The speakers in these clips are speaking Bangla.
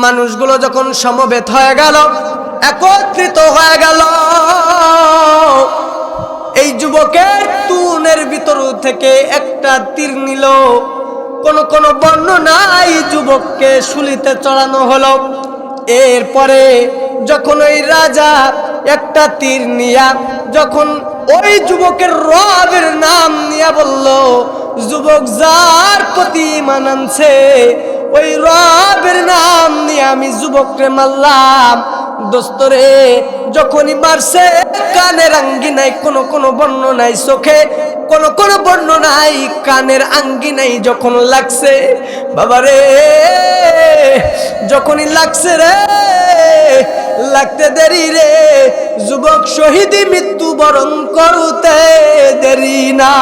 মানুষগুলো যখন সমবেত হয়ে গেল, একত্রিত হয়ে গেল, এই যুবকের তুনের ভিতর থেকে একটা তীর নিল। কোন বর্ণনায় যুবককে শুলিতে চড়ানো হলো। এরপরে যখন ওই রাজা একটা তীর নিয়া যখন ওই যুবকের রবের নাম নিয়া বলল, যুবক যার প্রতি ঈমান আনছে ওই রবের নাম নিয়ে আমি যুবকরে মারলাম। দোস্তরে যখনই মারছে কানের আঙ্গিনায় কোন বর্ণনায় চোখে, কোন বর্ণনায় কানের আঙ্গিনায় যখন লাগছে, বাবারে যখনই লাগছে রে, লাগতে দেরি রে, যুবক শহীদি মৃত্যুবরণ করতে দেরি না।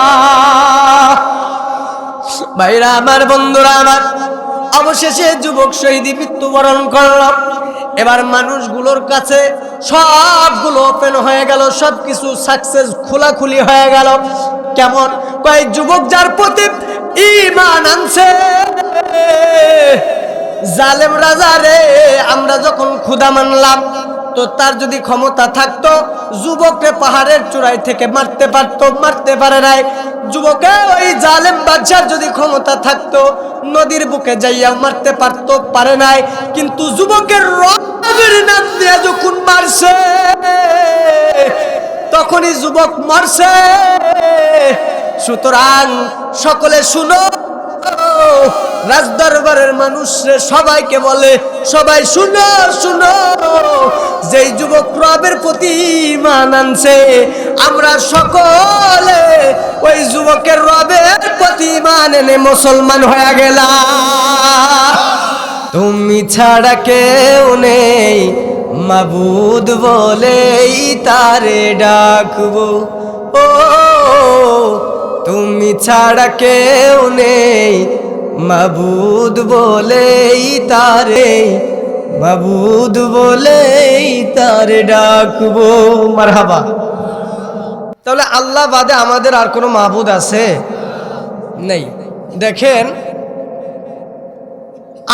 ভাইরা আমার, বন্ধুরা আমার, অবশেষে যুবক শহীদি মৃত্যুবরণ করল। এবার মানুষগুলোর কাছে সবগুলো ওপেন হয়ে গেল, সবকিছু সাকসেস, খোলাখুলি হয়ে গেল। কেমন? কয়েক যুবক যার প্রতি ঈমান আনছে, জালেম রাজা রে, আমরা যখন ক্ষুধা মানলাম তো তার যদি ক্ষমতা থাকতো যুবককে পাহাড়ের চূড়ায় থেকে মারতে পারতো, মারতে পারে নাই। যুবকে ওই জালেম বাদশার যদি ক্ষমতা থাকতো নদীর বুকে যাইয়া মারতে পারতো, পারে নাই। কিন্তু যুবকের রবের নাম দিয়ে যখন মারছে তখনই যুবক মারছে। সুতরাং সকলে শুনো, রাজদরবারের মানুষরে সবাইকে বলে, সবাই শুনো শুনো, যেই যুবক রবের প্রতি ঈমান আনছে আমরা সকলে ওই যুবকের রবের প্রতি ঈমান এনে মুসলমান হয়ে গেলাম। তুমি ছাড়া কেউ নেই মাবুদ বলেই তারে ডাকবো, ও তুমি ছাড়া কেউ নেই মাবুদ বলেই তারে, মাবুদ বলেই তারে ডাকবো। মারহাবা। তাহলে আল্লাহ বাদে আমাদের আর কোনো মাবুদ আছে? নেই। দেখেন,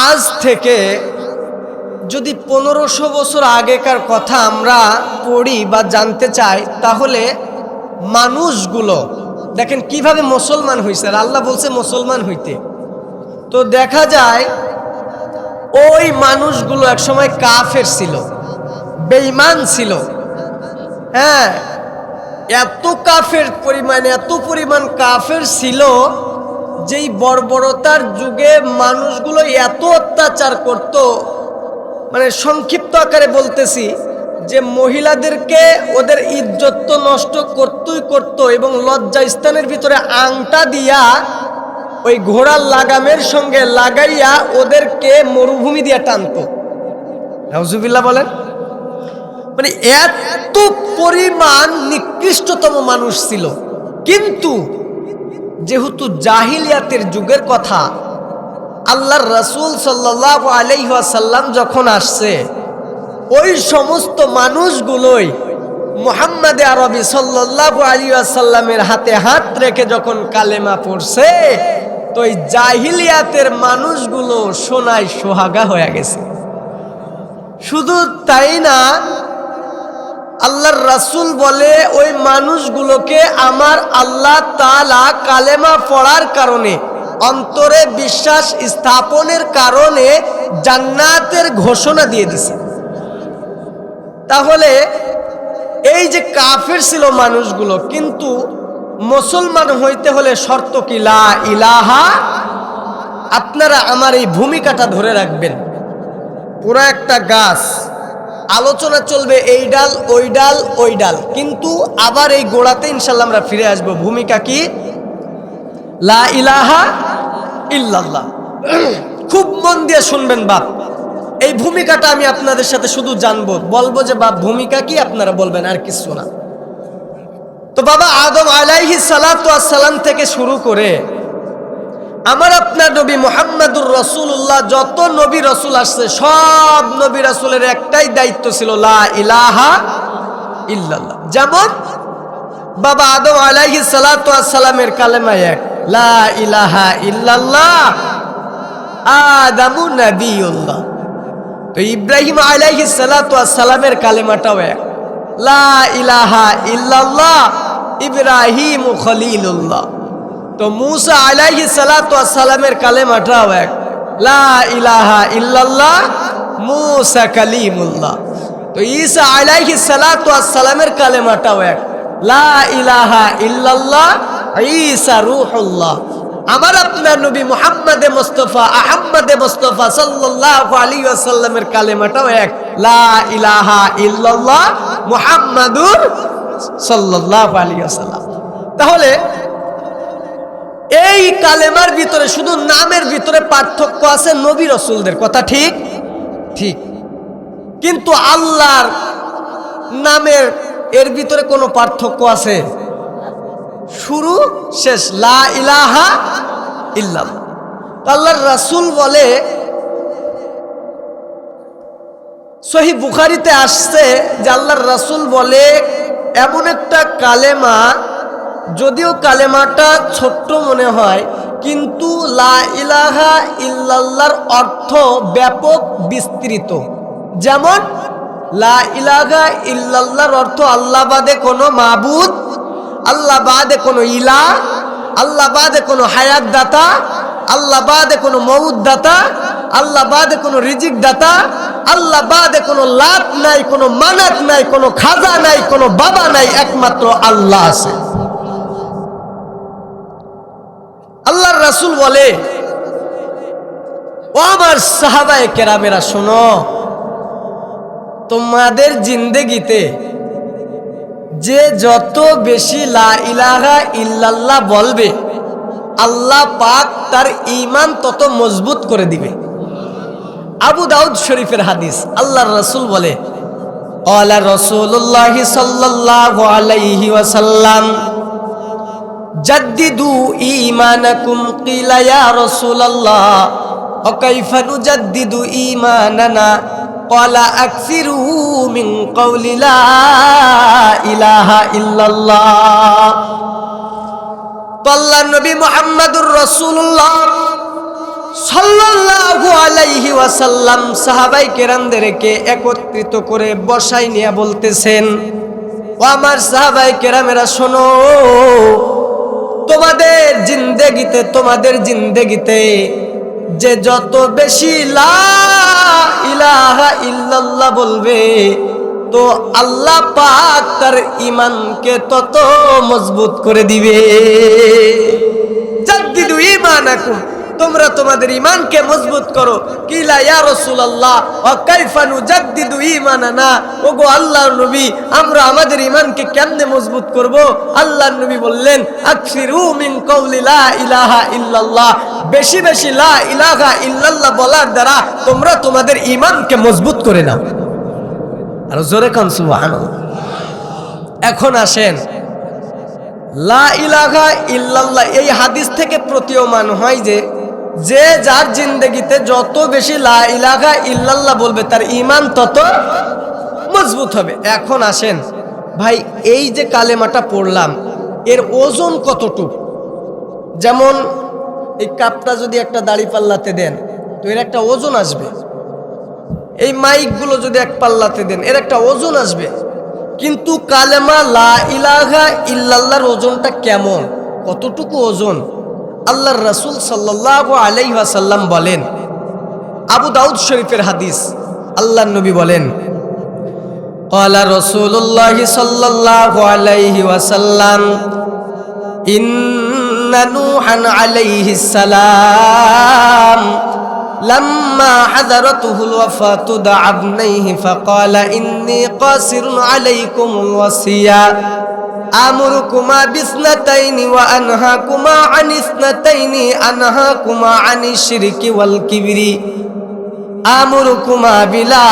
আজ থেকে যদি 1500 বছর আগেকার কথা আমরা পড়ি বা জানতে চাই, তাহলে মানুষগুলো দেখেন কিভাবে মুসলমান হয়েছে। আর আল্লাহ বলছে মুসলমান হইতে। তো দেখা যায় ওই মানুষগুলো একসময় কাফের ছিল, বেঈমান ছিল। হ্যাঁ, এত কাফের পরিমাণ, এত পরিমাণ কাফের ছিল যেই বর্বরতার যুগে মানুষগুলো এত অত্যাচার করত। মানে সংক্ষিপ্ত আকারে বলতেছি যে মহিলাদেরকে ওদের ইজ্জত তো নষ্ট করতেই করত, এবং লজ্জা স্থানের ভিতরে আংটা দিয়া ওই ঘোড়ার লাগামের সঙ্গে লাগাইয়া ওদেরকে মরুভূমি দিয়া টানতো। নাউজুবিল্লাহ বলেন। মানে এত পরিমাণ নিকৃষ্টতম মানুষ ছিল। কিন্তু যেহেতু জাহিলিয়াতের যুগের কথা, আল্লাহর রাসূল সাল্লাল্লাহু আলাইহি ওয়াসাল্লাম যখন আসছে, ওই সমস্ত মানুষগুলোই মুহাম্মদ আরবি সাল্লাল্লাহু আলাইহি ওয়াসাল্লামের হাতে হাত রেখে যখন কালেমা পড়ছে, তো এই জাহিলিয়াতের মানুষগুলো সোনায় সোহাগা হয়ে গেছে। শুধু তাই না, আল্লাহর রাসূল বলে ওই মানুষগুলোকে আমার আল্লাহ তাআলা কালেমা পড়ার কারণে, অন্তরে বিশ্বাস স্থাপনের কারণে জান্নাতের ঘোষণা দিয়ে দিছে। তাহলে এই যে কাফের ছিল মানুষগুলো, কিন্তু মুসলমান হইতে হলে শর্ত কি? লা ইলাহা। আপনারা আমার এই ভূমিকাটা ধরে রাখবেন। পুরো একটা গাছ, আলোচনা চলবে এই ডাল ওই ডাল ওই ডাল, কিন্তু আবার এই গোড়াতে ইনশাল্লাহ আমরা ফিরে আসব। ভূমিকা কি? লা ইলাহা ইল্লাল্লাহ। খুব মন দিয়ে শুনবেন বাপ। এই ভূমিকাটা আমি আপনাদের সাথে শুধু জানবো, বলবো যে বাপ ভূমিকা কি, আপনারা বলবেন, আর কিছু না। তো বাবা আদম আলাইহিস সালাতু ওয়াস সালাম থেকে শুরু করে আমার আপনার নবী মুহাম্মদুর রাসূলুল্লাহ, যত নবী রাসূল আসছে সব নবী রাসূলের একটাই দায়িত্ব ছিল, লা ইলাহা ইল্লাল্লাহ। যেমন বাবা আদম আলাইহিস সালাতু ওয়াস সালামের কালেমা এক, লা ইলাহা ইল্লাল্লাহ, আদামু নবিয়ুল্লাহ। তো ইব্রাহিম আলাইহিস সালাতু ওয়াস সালামের কালেমাটাও এক, লা ইলাহা ইল্লাল্লাহ ইব্রাহিম খলিলুল্লাহ। তো মূসা আলাইহিস সালাতু ওয়াস সালামের কালেমাটাও এক, লা ইলাহা ইল্লাল্লাহ মূসা কালিমুল্লাহ। তো ঈসা আলাইহিস সালাতু ওয়াস সালামের কালেমাটাও এক, লা ইলাহা ইল্লাল্লাহ ঈসা রূহুল্লাহ। আমার আপনার নবী মুহাম্মদে মুস্তাফা আহমদে মুস্তাফা সাল্লাল্লাহু আলাইহি ওয়াসাল্লামের কালেমাটাও এক, লা ইলাহা ইল্লাল্লাহ মুহাম্মাদুর সাল্লাল্লাহু আলাইহি ওয়াসাল্লাম। তাহলে এই কালেমার ভিতরে শুধু নামের ভিতরে পার্থক্য আছে নবী রাসূলদের, কথা ঠিক ঠিক, কিন্তু আল্লাহর নামের এর ভিতরে কোনো পার্থক্য আছে? শুরু শেষ লা ইলাহা ইল্লাল্লাহ। আল্লাহর রাসূল বলে, সহিহ বুখারীতে আসছে যে আল্লাহর রাসূল বলে এমন একটা কালেমা, যদিও কালেমাটা ছোট্ট মনে হয়, কিন্তু লা ইলাহা ইল্লাল্লাহর অর্থ ব্যাপক বিস্তৃত। যেমন লা ইলাহা ইল্লাল্লাহর অর্থ আল্লাহ বাদে কোনো মাবুদ, আল্লাহ বাদে কোনো ইলাহ, আল্লাহ বাদে কোনো হায়াত দাতা, আল্লাহ বাদে কোনো মউত দাতা, আল্লাহ বাদে কোনো রিজিক দাতা, আল্লাহ বাদে কোনো লাত নাই, কোনো মানাত নাই, কোনো খাজা নাই, কোনো বাবা নাই, একমাত্র আল্লাহ আছে। আল্লাহর রাসূল বলে, ও আমার সাহাবায়ে কেরামেরা শোনো, তোমাদের জিন্দেগিতে যে যত বেশি লা ইলাহা ইল্লাল্লাহ বলবে, আল্লাহ পাক তার ঈমান তত মজবুত করে দিবে। আবু দাউদ শরীফের হাদিস, আল্লাহর রাসূল বলে, ক্বালা রাসূলুল্লাহ সাল্লাল্লাহু আলাইহি ওয়াসাল্লাম জাদ্দিদু ঈমানাকুম। কিলা ইয়া রাসূলুল্লাহ ওয়া কাইফা নুজাদ্দিদু ঈমানানা? ক্বালা আকসিরু মিন কওলি লা ইলাহা ইল্লাল্লাহ। তো আল্লাহর নবী মুহাম্মদুর রাসূলুল্লাহ সাল্লাল্লাহু আলাইহি ওয়াসাল্লাম সাহাবায়ে কেরামদেরকে একত্রিত করে বসাই নিয়ে বলতেছেন, ও আমার সাহাবায়ে কেরামেরা শোনো, তোমাদের জিন্দেগিতে যে যত বেশি লা ইলাহা ইল্লাল্লাহ বলবে, তো আল্লাহ পাক তার ঈমানকে তত মজবুত করে দিবে। জাদ্দিদু ঈমানাকুম, তোমরা তোমাদের ঈমানকে মজবুত করো। কিলা ইয়া রাসূলুল্লাহ ওয়া কাইফা নুজাদ্দিদু ঈমানানা? ওগো আল্লাহর নবী, আমরা আমাদের ঈমানকে কেমনে মজবুত করব? আল্লাহর নবী বললেন, আকসিরু মিন কওলি লা ইলাহা ইল্লাল্লাহ, বেশি বেশি লা ইলাহা ইল্লাল্লাহ বলার দ্বারা তোমরা তোমাদের ঈমানকে মজবুত করে নাও। আর জোরে কান সুবহানাল্লাহ। এখন আসেন, লা ইলাহা ইল্লাল্লাহ এই হাদিস থেকে প্রতীয়মান হয় যে যে যার জিন্দেগিতে যত বেশি লা ইলাহা ইল্লাল্লাহ বলবে তার ঈমান তত মজবুত হবে। এখন আসেন ভাই, এই যে কালেমাটা পড়লাম এর ওজন কতটুকু? যেমন এই কাপটা যদি একটা দাড়ি পাল্লাতে দেন তো এর একটা ওজন আসবে, এই মাইকগুলো যদি এক পাল্লাতে দেন এর একটা ওজন আসবে। কিন্তু কালেমা লা ইলাহা ইল্লাল্লাহর ওজনটা কেমন, কতটুকু ওজন? আল্লাহর রাসূল সাল্লাল্লাহু আলাইহি ওয়াসাল্লাম বলেন, আবু দাউদ শরীফের হাদিস, আল্লাহর নবী বলেন, ক্বালা রাসূলুল্লাহ সাল্লাল্লাহু আলাইহি ওয়াসাল্লাম ইন্না নূহান আলাইহিস সালাম لما حضرته الوفاة دعا ابنيه فقال إني قاصر عليكم الوصية آمركما باثنتين وأنهاكما عن اثنتين أنهاكما عن الشرك والكبر آمركما بلا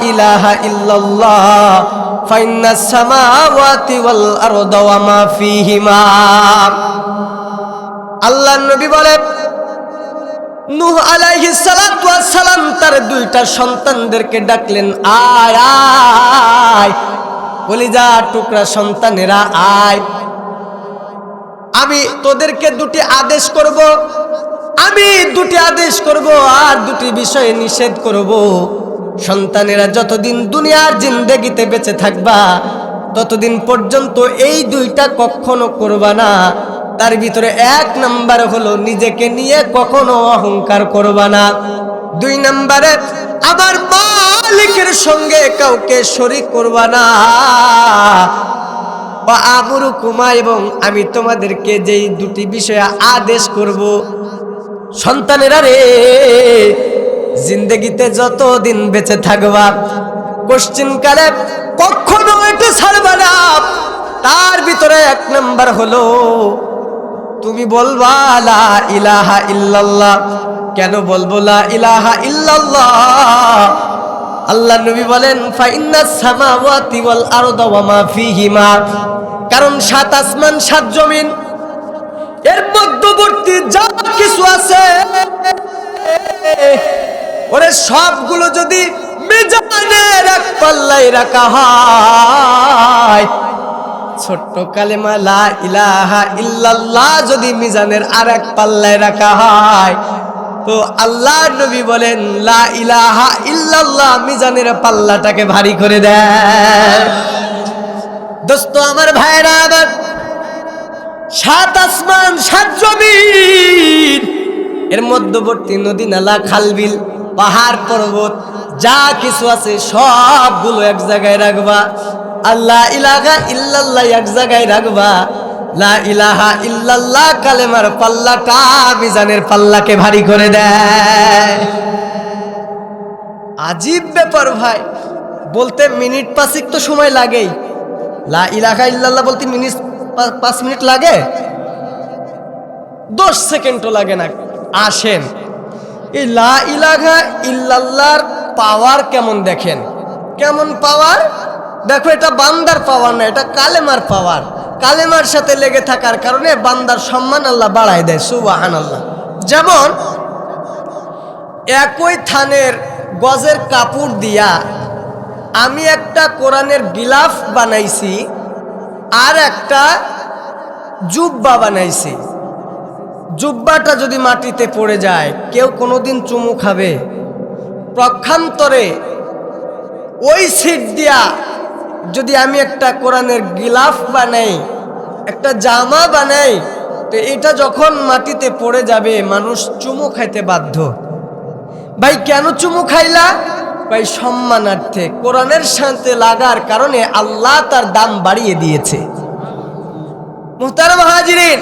إله إلا الله فإن السماوات والأرض وما فيهما। الله النبي বলে, নূহ আলাইহিস সালাতু ওয়াস সালাম তার দুইটা সন্তানদেরকে ডাকলেন, আয় আয় কলিজা টুকরা সন্তানেরা আয়, আমি তোদেরকে দুটি আদেশ করব, আমি দুটি আদেশ করব আর দুটি বিষয়ে নিষেধ করব। সন্তানেরা যতদিন দুনিয়ার জিন্দেগিতে বেঁচে থাকবা ততদিন পর্যন্ত এই দুইটা কখনো করবা না। তার ভিতরে 1 নাম্বার হলো নিজেকে নিয়ে কখনো অহংকার করবা না। 2 নাম্বারে আমার মালিকের সঙ্গে কাউকে শরীক করবা না। বা আমরুকুমা, এবং আমি তোমাদেরকে যেই 2টি বিষয়ে আদেশ করব, সন্তানেরা রে, জিন্দেগিতে যতদিন বেঁচে থাকবা কোশ্চিনকালে কখনো এটা ছাড়বা না। তার ভিতরে 1 নাম্বার হলো তুমি বলবা লা ইলাহা ইল্লাল্লাহ। কেন বলবো লা ইলাহা ইল্লাল্লাহ? আল্লাহ নবী বলেন ফাইন্নাস সামাওয়াতি ওয়াল আরদা ওয়া মা ফীহিমা, কারণ 7 আসমান 7 জমিন এর মধ্যবর্তী যা কিছু আছে ওরে সবগুলো যদি মিজানের এক পাল্লায় রাখা হয়, ছোট্ট কালেমা লা ইলাহা ইল্লাল্লাহ যদি মিজানের আর এক পাল্লায় রাখা হয়, তো আল্লাহ নবী বলেন লা ইলাহা ইল্লাল্লাহ মিজানের পাল্লাটাকে ভারী করে দেয়। দোস্ত আমার, ভাইরা আমার, 7 আসমান 7 জমিন এর মধ্যবর্তী নদী নালা খালবিল পাহাড় পর্বত যা কিছু আছে সবগুলো এক জায়গায় রাখবা। আল্লাহ ইলাহা ইল্লাল্লাহ এক জায়গায় রাখবা। লা ইলাহা ইল্লাল্লাহ কালেমার পাল্লাটা মিজানের পাল্লাকে ভারী করে দেয়। আজীব ব্যাপার ভাই, বলতে মিনিট 5 তো সময় লাগেই। লা ইলাহা ইল্লাল্লাহ বলতে 5 মিনিট লাগে, 10 সেকেন্ডও লাগে না। আসেন এই লা ইলাহা ইল্লাল্লাহর পাওয়ার কেমন দেখেন, কেমন পাওয়ার দেখো। এটা বান্দার পাওয়ার না, এটা কালেমার পাওয়ার। কালেমার সাথে লেগে থাকার কারণে বান্দার সম্মান আল্লাহ বাড়ায় দেয়, সুবহানাল্লাহ। যেমন একই থানের গজের কাপড় দিয়া আমি একটা কোরআনের গিলাফ বানাইছি আর একটা জুব্বা বানাইছি। জুব্বাটা যদি মাটিতে পড়ে যায় কেউ কোনোদিন চুমু খাবে? পক্ষান্তরে ওই সিট দিয়া যদি আমি একটা কোরআনের গিলাফ বানাই, একটা জামা বানাই, তো এটা যখন মাটিতে পড়ে যাবে মানুষ চুমু খাইতে বাধ্য। ভাই কেন চুমু খাইলা? ভাই সম্মানার্থে, কোরআনের সাথে লাগার কারণে আল্লাহ তার দাম বাড়িয়ে দিয়েছে। মুহতারাম হাজিরিন,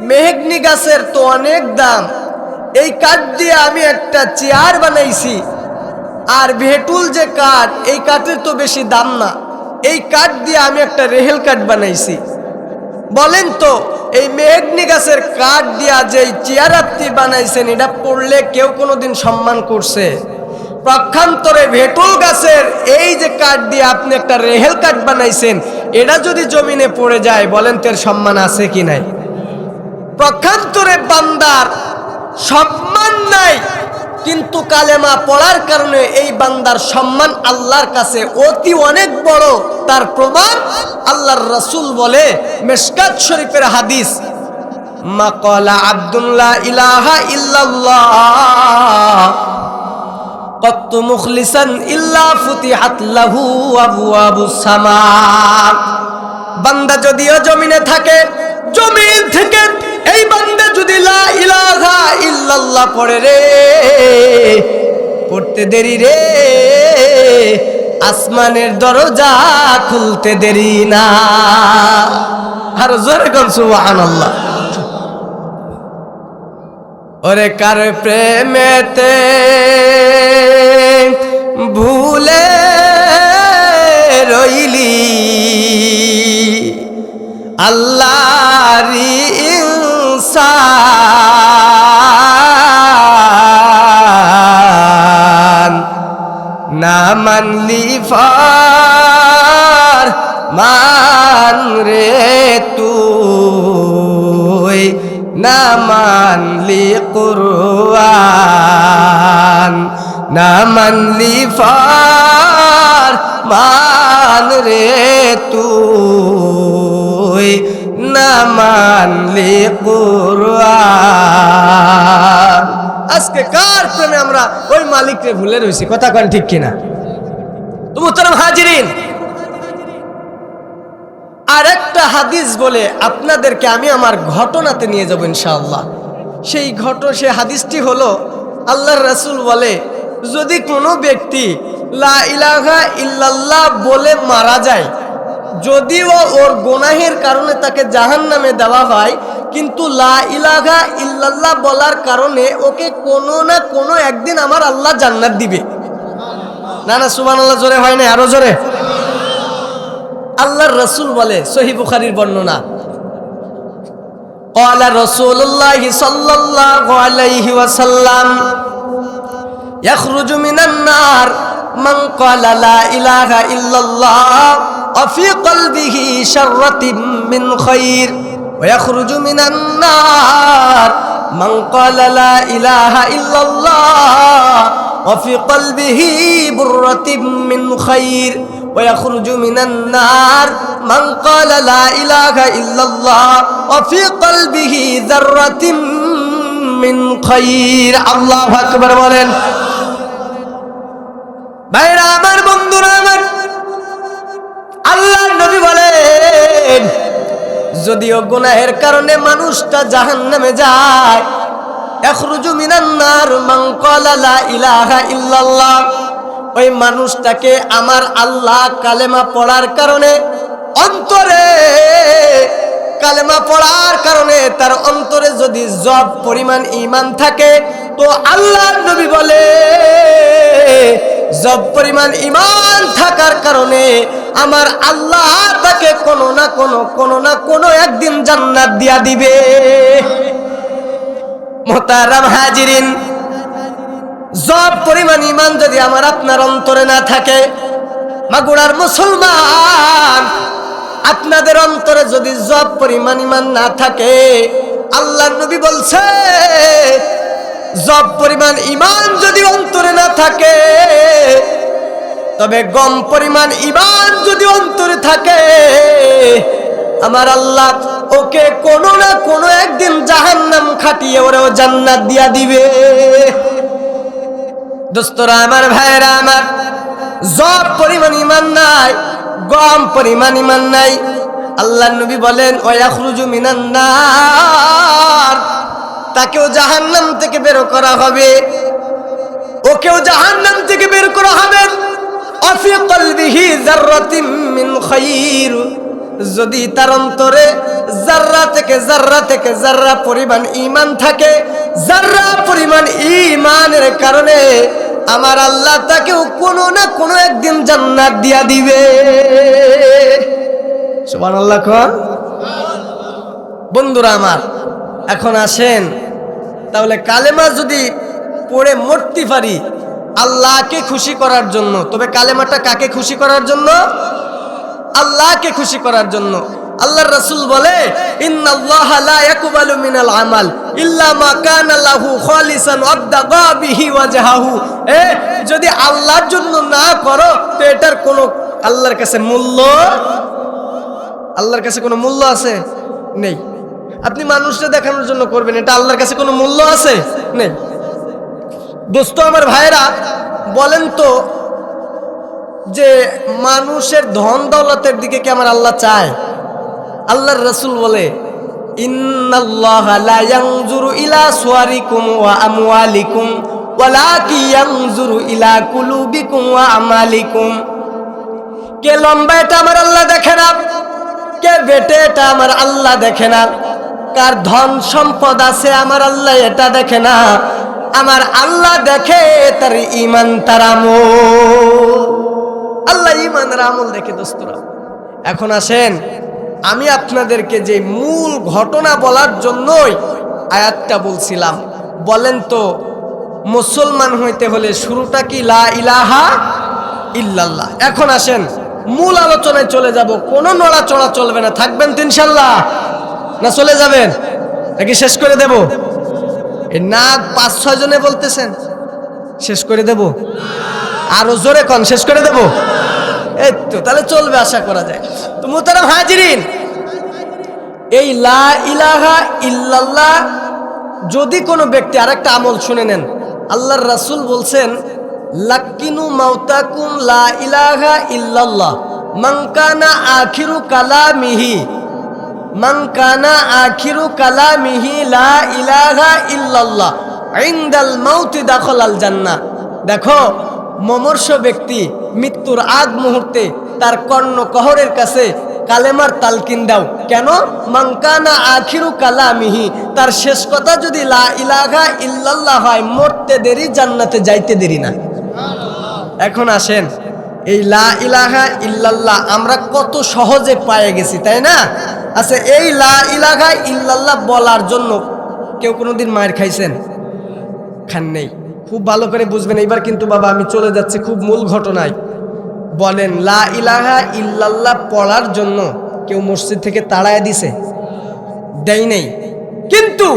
মেহগনি গাছের তো অনেক দাম। এই কাঠ দিয়ে আমি একটা চেয়ার বানাইছি। আর ভেটুল যে কাঠ, এই কাঠের তো বেশি দাম না। এই কাঠ দিয়ে আমি একটা রেহেল কাঠ বানাইছি। বলেন তো এই মেহগনি গাছের কাঠ দিয়া যে চেয়ার আপনি বানাইছেন, এটা পড়লে কেউ কোনোদিন সম্মান করছে? পক্ষান্তরে ভেটুল গাছের এই যে কাঠ দিয়ে আপনি একটা রেহেল কাঠ বানাইছেন, এটা যদি জমিনে পড়ে যায় বলেন তো এর সম্মান আছে কি নাই? পক্ষান্তরে বান্দার সম্মান নাই, কিন্তু কালেমা পড়ার কারণে এই বান্দার সম্মান আল্লাহর কাছে অতি অনেক বড়। তার প্রমাণ আল্লাহর রাসূল বলে, মিশকাত শরীফের হাদিস, মা ক্বালা আব্দুল্লাহ ইলাহা ইল্লাল্লাহ কত্তু মুখলিসান ইল্লা ফুতিহাত লাহু আবওয়াবুস সামা। বান্দা যদিও জমিনে থাকে, জমিন থেকে এই বান্দা যদি লা ইলাহা ইল্লাল্লাহ পড়ে রে, পড়তে দেরি রে, আসমানের দরজা খুলতে দেরি না। আর জোরে কোন সুবহানাল্লাহ। ওরে কার প্রেমেতে ভুলে রইলি আল্লাহরি ইনসান, না মানলি ফার মান রে তুই, না মানলি কুরআন, না মানলি ফার মান রে তুই, না মানলি কুরআন। আজকে কার প্রেমে আমরা ওই মালিককে ভুলে রয়েছি, কথা কন ঠিক কিনা? তো মুহতারাম হাজিরিন, আর একটা হাদিস বলে আপনাদেরকে আমি আমার ঘটনাতে নিয়ে যাব ইনশাআল্লাহ। সেই হাদিসটি হলো, আল্লাহর রাসূল বলে, যদি কোনো ব্যক্তি লা ইলাহা ইল্লাল্লাহ বলে মারা যায়, যদিও ওর গুনাহের কারণে তাকে জাহান্নামে দেওয়া হয়, কিন্তু লা ইলাহা ইল্লাল্লাহ বলার কারণে ওকে কোনো না কোনো একদিন আমার আল্লাহ জান্নাত দিবে। না না সুবহানাল্লাহ জোরে হয় না, আরো জোরে। আল্লাহর রাসূল বলে, সহিহ বুখারীর বর্ণনা, ক্বালা রাসূলুল্লাহি সাল্লাল্লাহু আলাইহি ওয়াসাল্লাম, ইয়াখরুজু মিনান নার মান ক্বালা লা ইলাহা ইল্লাল্লাহ ওয়া ফি কলবিহি শাররাতিন মিন খায়র, ওয়া ইয়াখরুজু মিনান নার মান ক্বালা লা ইলাহা ইল্লাল্লাহ ওয়া ফি কলবিহি বুররাতিন মিন খায়র, ويخرج من النار من قال لا إله إلا الله وفي قلبه ذرة من خير। আল্লাহু আকবার বলেন। ভাইরা আমার, বন্ধুরা আমার, আল্লাহর নবী বলেন, যদিও গুনাহের কারণে মানুষটা জাহান্নামে যায়, ইয়াখরুজু মিনান নার মান ক্বালা লা ইলাহা ইল্লাল্লাহ, ওই মানুষটাকে আমার আল্লাহ কালেমা পড়ার কারণে, অন্তরে কালেমা পড়ার কারণে তার অন্তরে যদি জব পরিমাণ ঈমান থাকে, তো আল্লাহর নবী বলে, জব পরিমাণ ঈমান থাকার কারণে আমার আল্লাহ তাকে কোনো না কোনো একদিন জান্নাত দিয়া দিবে। মুহতারাম হাজিরিন, জব পরিমাণ ঈমান যদি আমার আপনার অন্তরে না থাকে, মাগুরার মুসলমান, আপনাদের অন্তরে যদি জব পরিমাণ ঈমান না থাকে, আল্লাহর নবী বলছে, জব পরিমাণ ঈমান যদি অন্তরে না থাকে, তবে গম পরিমাণ ঈমান যদি অন্তরে থাকে, আমার আল্লাহ ওকে কোনো না কোনো একদিন জাহান্নাম খাটিয়ে ওরেও জান্নাত দিয়া দিবে। দোস্তরা আমার, ভাইরা আমার, জব পরিমাণ ঈমান নাই, গম পরিমাণ ঈমান নাই, আল্লাহর নবী বলেন, ওয়াখরুজু মিনান নার, তাকেও জাহান্নাম থেকে বের করা হবে, ওকেও জাহান্নাম থেকে বের করা হবে। অফি কলবিহি যাররাতিন মিন খায়র, যদি তার অন্তরে জাররা থেকে জাররা পরিমাণ ঈমান থাকে, জাররা পরিমাণ ঈমানের কারণে আমার আল্লাহ তাকেও কোনো না কোনো একদিন জান্নাত দিয়া দিবে। সুবহানাল্লাহ কোন। বন্ধুরা আমার, এখন আসেন, তাহলে কালেমা যদি পড়ে মরতে পারি আল্লাহকে খুশি করার জন্য, তবে কালেমাটা কাকে খুশি করার জন্য? আল্লাহকে খুশি করার জন্য। আল্লাহর রাসূল বলে, ইন্নাল্লাহা লা ইয়াকবালু মিনাল আমাল ইল্লা মা কানা লাহু খালিসান ওয়াবতাগা বিহি ওয়াজহাহু। যদি আল্লাহর জন্য না করো, তো এটার কোনো আল্লাহর কাছে কোনো মূল্য আছে? নেই। আপনি মানুষকে দেখানোর জন্য করবেন, এটা আল্লাহর কাছে কোনো মূল্য আছে? নেই। দোস্ত আমার, ভাইরা, বলেন তো, যে মানুষের ধন দৌলতের দিকে কি আমার আল্লাহ চায়? আল্লাহর রাসূল বলে, ইন্নাল্লাহা লা ইয়ানজুরু ইলা সুওয়ারিকুম ওয়া আমওয়ালিকুম ওয়ালাকিন ইয়ানজুরু ইলা কুলুবিকুম ওয়া আমালিকুম। কে লম্বা এটা আমার আল্লাহ দেখে না, কে বেটে এটা আমার আল্লাহ দেখে না, কার ধন সম্পদ আছে আমার আল্লাহ এটা দেখে না, আমার আল্লাহ দেখে তার ঈমান, তার আমল। আল্লাহ ঈমানের আমল দেখে। দোস্তরা, এখন আসেন, আমি আপনাদেরকে যে মূল ঘটনা বলার জন্যই আয়াতটা বলছিলাম। বলেন তো, মুসলমান হইতে হলে শুরুটা কি? লা ইলাহা ইল্লাল্লাহ। এখন আসেন, মূল আলোচনায় চলে যাব। কোনো নড়াচড়া চলবে না, থাকবেন তো ইনশাল্লাহ? না চলে যাবেন নাকি শেষ করে দেব? এই না ৫-৬ জনে বলতেছেন শেষ করে দেব? আরো জোরে কন, শেষ করে দেব? এই তো, তাহলে চলবে, আশা করা যায়। তো মুহতারাম হাজিরিন, এই লা ইলাহা ইল্লাল্লাহ যদি কোনো ব্যক্তি আরেকটা আমল শুনে নেন, আল্লাহর রাসূল বলছেন লাক্কিনু মাউতাকুম লা ইলাহা ইল্লাল্লাহ মান কানা আখিরু কালামিহি লা ইলাহা ইল্লাল্লাহ ইনদাল মাউতি দাখালাল জান্নাহ। দেখো, মমর্ষ ব্যক্তি মৃত্যুর আগ মুহূর্তে তার কর্ণকহরের কাছে কালেমার তালকিন দাও। কেন? মান কানা আখিরু কালামিহি, তার শেষ কথা যদি লা ইলাহা ইল্লাল্লাহ হয়, মরতে দেরি জান্নাতে যাইতে দেরি না। এখন আসেন, এই লা ইলাহা ইল্লাল্লাহ আমরা কত সহজে পেয়ে গেছি, তাই না? আচ্ছা, এই লা ইলাহা ইল্লাল্লাহ বলার জন্য কেউ কোনোদিন মায়ের খাইছেন? খান নেই। খুব ভালো করে বুঝবেন। এবার কিন্তু বাবা আমি চলে যাচ্ছি খুব মূল ঘটনায়। বলেন, লা ইলাহা ইল্লাল্লাহ পড়ার জন্য কেউ মসজিদ থেকে তাড়ায় দিছে? দেয় নেই। কিন্তু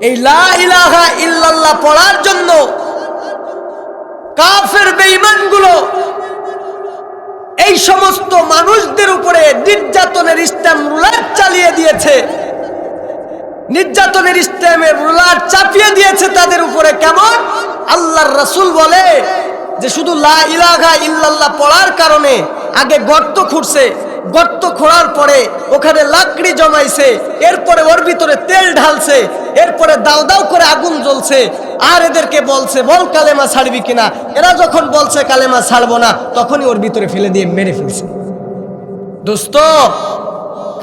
এই লা ইলাহা ইল্লাল্লাহ পড়ার জন্য কাফের বেঈমানগুলো এই সমস্ত মানুষদের উপরে নির্যাতনের স্ট্যাম্প রুলার চালিয়ে দিয়েছে, নির্যাতনের স্ট্যাম্পের রুলার চাপিয়ে দিয়েছে তাদের উপরে। কেমন? আল্লাহর রাসূল বলে যে শুধু লা ইলাহা ইল্লাল্লাহ পড়ার কারণে আগে গর্ত খুঁড়ছে, গর্ত খোঁড়ার পরে ওখানে লাকড়ি জমাইছে, এরপরে ওর ভিতরে তেল ঢালছে, এরপরে দাও দাও করে আগুন জ্বলছে, আর এদেরকে বলছে বল কালেমা ছাড়বি কিনা। এরা যখন বলছে কালেমা ছাড়বো না, তখনই ওর ভিতরে ফেলে দিয়ে মেরে ফেলছে। দোস্ত,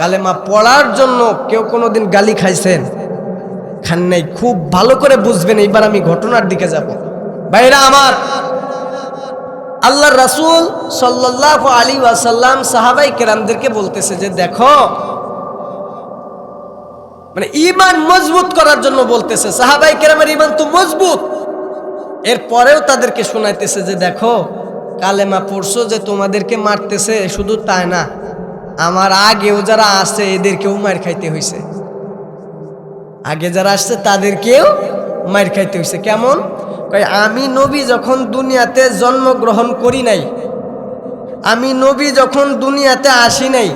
কালেমা পড়ার জন্য কেউ কোনোদিন গালি খাইছেন? খান নাই। খুব ভালো করে বুঝবেন। এইবার আমি ঘটনার দিকে যাব। ভাইরা আমার, আল্লাহর রাসূল সাল্লাল্লাহু আলাইহি ওয়াসাল্লাম সাহাবায়ে কেরামদেরকে বলতেছে যে দেখো, মানে ঈমান মজবুত করার জন্য বলতেছে। সাহাবায়ে কেরামের ঈমান তো মজবুত, এরপরেও তাদেরকে শোনাইতেছে যে দেখো, কালেমা পড়ছো যে তোমাদেরকে মারতেছে, শুধু তাই না, আমার আগেও যারা আছে এদেরকেও মার খাইতে হয়েছে। আগে যারা আসছে তাদেরকেও মার খাইতে হয়েছে। কেমন? আমি নবী যখন দুনিয়াতে জন্মগ্রহণ করি নাই, আমি নবী যখন দুনিয়াতে আসি নাই,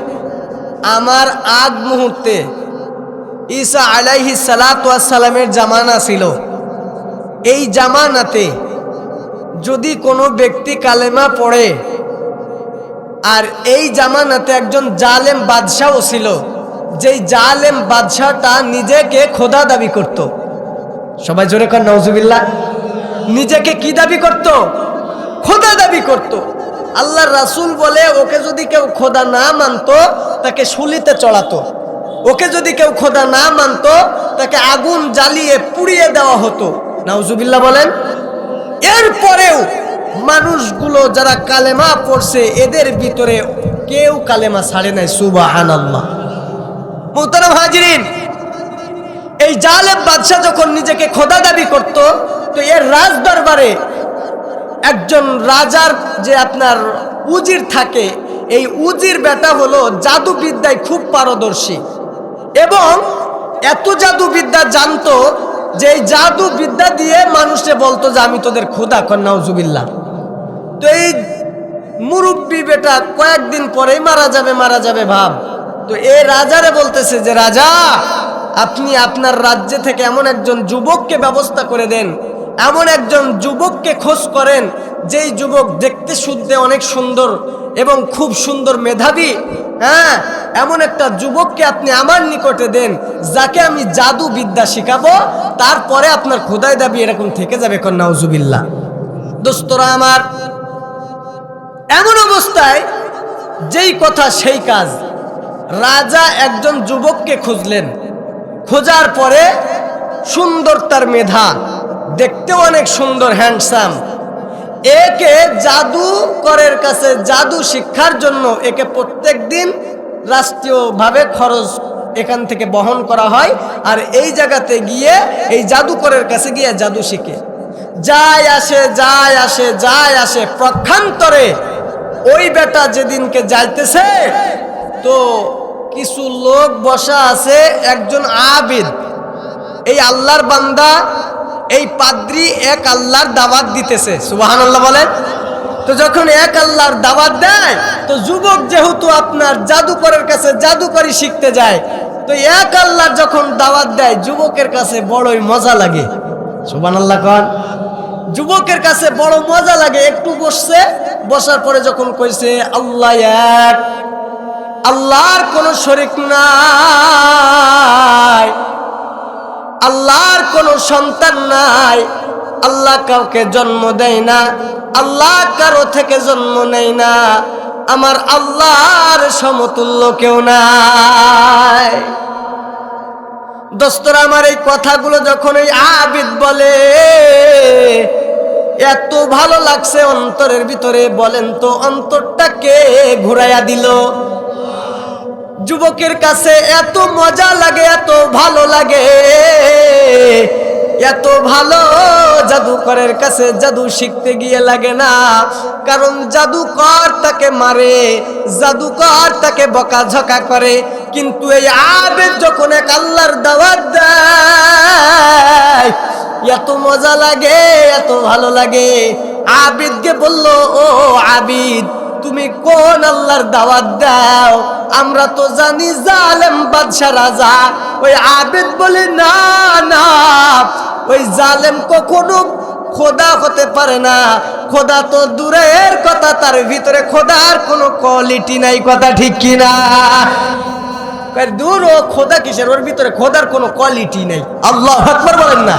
আমার আগ মুহূর্তে ঈসা আলাইহিস সালাতু ওয়াস সালামের জামানা ছিল। এই জামানাতে যদি কোনো ব্যক্তি কালেমা পড়ে, আর এই জামানাতে একজন জালেম বাদশাও ছিল, যেই জালেম বাদশাটা নিজেকে খোদা দাবি করত। সবাই জোরে কর নাউজুবিল্লাহ। নিজেকে কি দাবি করত? খোদা দাবি করত। আল্লাহর রাসূল বলে ওকে যদি কেউ খোদা না মানতো তাকে শুলিতে চড়াতো, ওকে যদি কেউ খোদা না মানতো তাকে আগুন জ্বালিয়ে পুড়িয়ে দেওয়া হতো। নাউজুবিল্লাহ বলেন। এরপরেও মানুষগুলো যারা কালেমা পড়ছে এদের ভিতরে কেউ কালেমা ছাড়ে নাই। সুবহানাল্লাহ। মুহতারাম হাজিরিন, এই জালেম বাদশা যখন নিজেকে খোদা দাবি করত, তো এর রাজ দরবারে একজন রাজার যে আপনার উজির থাকে, এই উজির বেটা হলো জাদুবিদ্যায় খুব পারদর্শী এবং এত জাদুবিদ্যা জানতো যে এই জাদুবিদ্যা দিয়ে মানুষে বলতো যে আমি তোদের খোদা। নাউজুবিল্লাহ। তো এই মুরব্বী বেটা কয়েকদিন পরেই মারা যাবে ভাব। তো এই রাজারে বলতেছে যে রাজা, আপনি আপনার রাজ্য থেকে এমন একজন যুবককে ব্যবস্থা করে দেন, এমন একজন যুবককে খোঁজ করেন যেই যুবক দেখতে শুনতে অনেক সুন্দর এবং খুব সুন্দর মেধাবী। হ্যাঁ, এমন একটা যুবককে আপনি আমার নিকটে দেন যাকে আমি জাদু বিদ্যা শিখাবো, তারপরে আপনার খোদাই দাবি এরকম থেকে যাবে। নাউজুবিল্লাহ। দোস্তরা আমার, এমন অবস্থায় যেই কথা সেই কাজ, রাজা একজন যুবককে খুঁজলেন। খোঁজার পরে সুন্দর তার মেধা, দেখতেও অনেক সুন্দর, হ্যান্ডসাম। একে জাদুকরের কাছে জাদু শিক্ষার জন্য একে প্রত্যেক দিন রাষ্ট্রীয়ভাবে খরচ এখান থেকে বহন করা হয়, আর এই জায়গাতে গিয়ে এই জাদুকরের কাছে গিয়ে জাদু শিখে যায় আসে। পক্ষান্তরে ওই বেটা যেদিনকে যাইতেছে, তো কিছু লোক বসা আছে, একজন আবিদ, এই আল্লাহর বান্দা, এই পাদ্রী এক আল্লাহর দাওয়াত দিতেছে। সুবহানাল্লাহ বলেন। তো যখন এক আল্লাহর দাওয়াত দেয়, তো যুবক যেহেতু আপনার জাদুকরের কাছে জাদুকরি শিখতে যায়, তো এক আল্লাহ যখন দাওয়াত দেয় যুবকের কাছে বড়ই মজা লাগে। সুবহানাল্লাহ কোন। যুবকের কাছে বড় মজা লাগে। একটু বসছে, বসার পরে যখন কইছে আল্লাহ এক, আল্লাহর কোনো শরীক নাই, আল্লাহর কোনো সন্তান নাই, আল্লাহ কাউকে জন্ম দেয় না, আল্লাহ কারো থেকে জন্ম নেয় না, আমার আল্লাহর সমতুল্য কেউ নাই। দোস্তরা আমার এই কথাগুলো যখন এই আবিদ বলে এত ভালো লাগছে অন্তরের ভিতরে। বলেন তো অন্তরটা কে ঘুরাইয়া দিল? যুবকের কাছে এত মজা লাগে, এত ভালো লাগে, এত ভালো জাদুকরের কাছে জাদু শিখতে গিয়ে লাগে না। কারণ জাদুকর তাকে মারে, জাদুকর তাকে বকাঝকা করে, কিন্তু এই আবেদ যখন এক আল্লাহর দাওয়াত দেয় এত মজা লাগে, এত ভালো লাগে। আবিদকে বলল, ও আবিদ, তুমি কোন আল্লাহর দাওয়াত দাও? আমরা তো জানি জালেম বাদশা রাজা। ওই আবিদ বলে, না না, ওই জালেম কখনো খোদা হতে পারে না। খোদা তো দূরের কথা, তার ভিতরে খোদার কোনো কোয়ালিটি নাই। কথা ঠিক কিনা? দূর, ও খোদা কিসের? ওর ভিতরে খোদার কোনো কোয়ালিটি নেই। আল্লাহু আকবার বলেন না।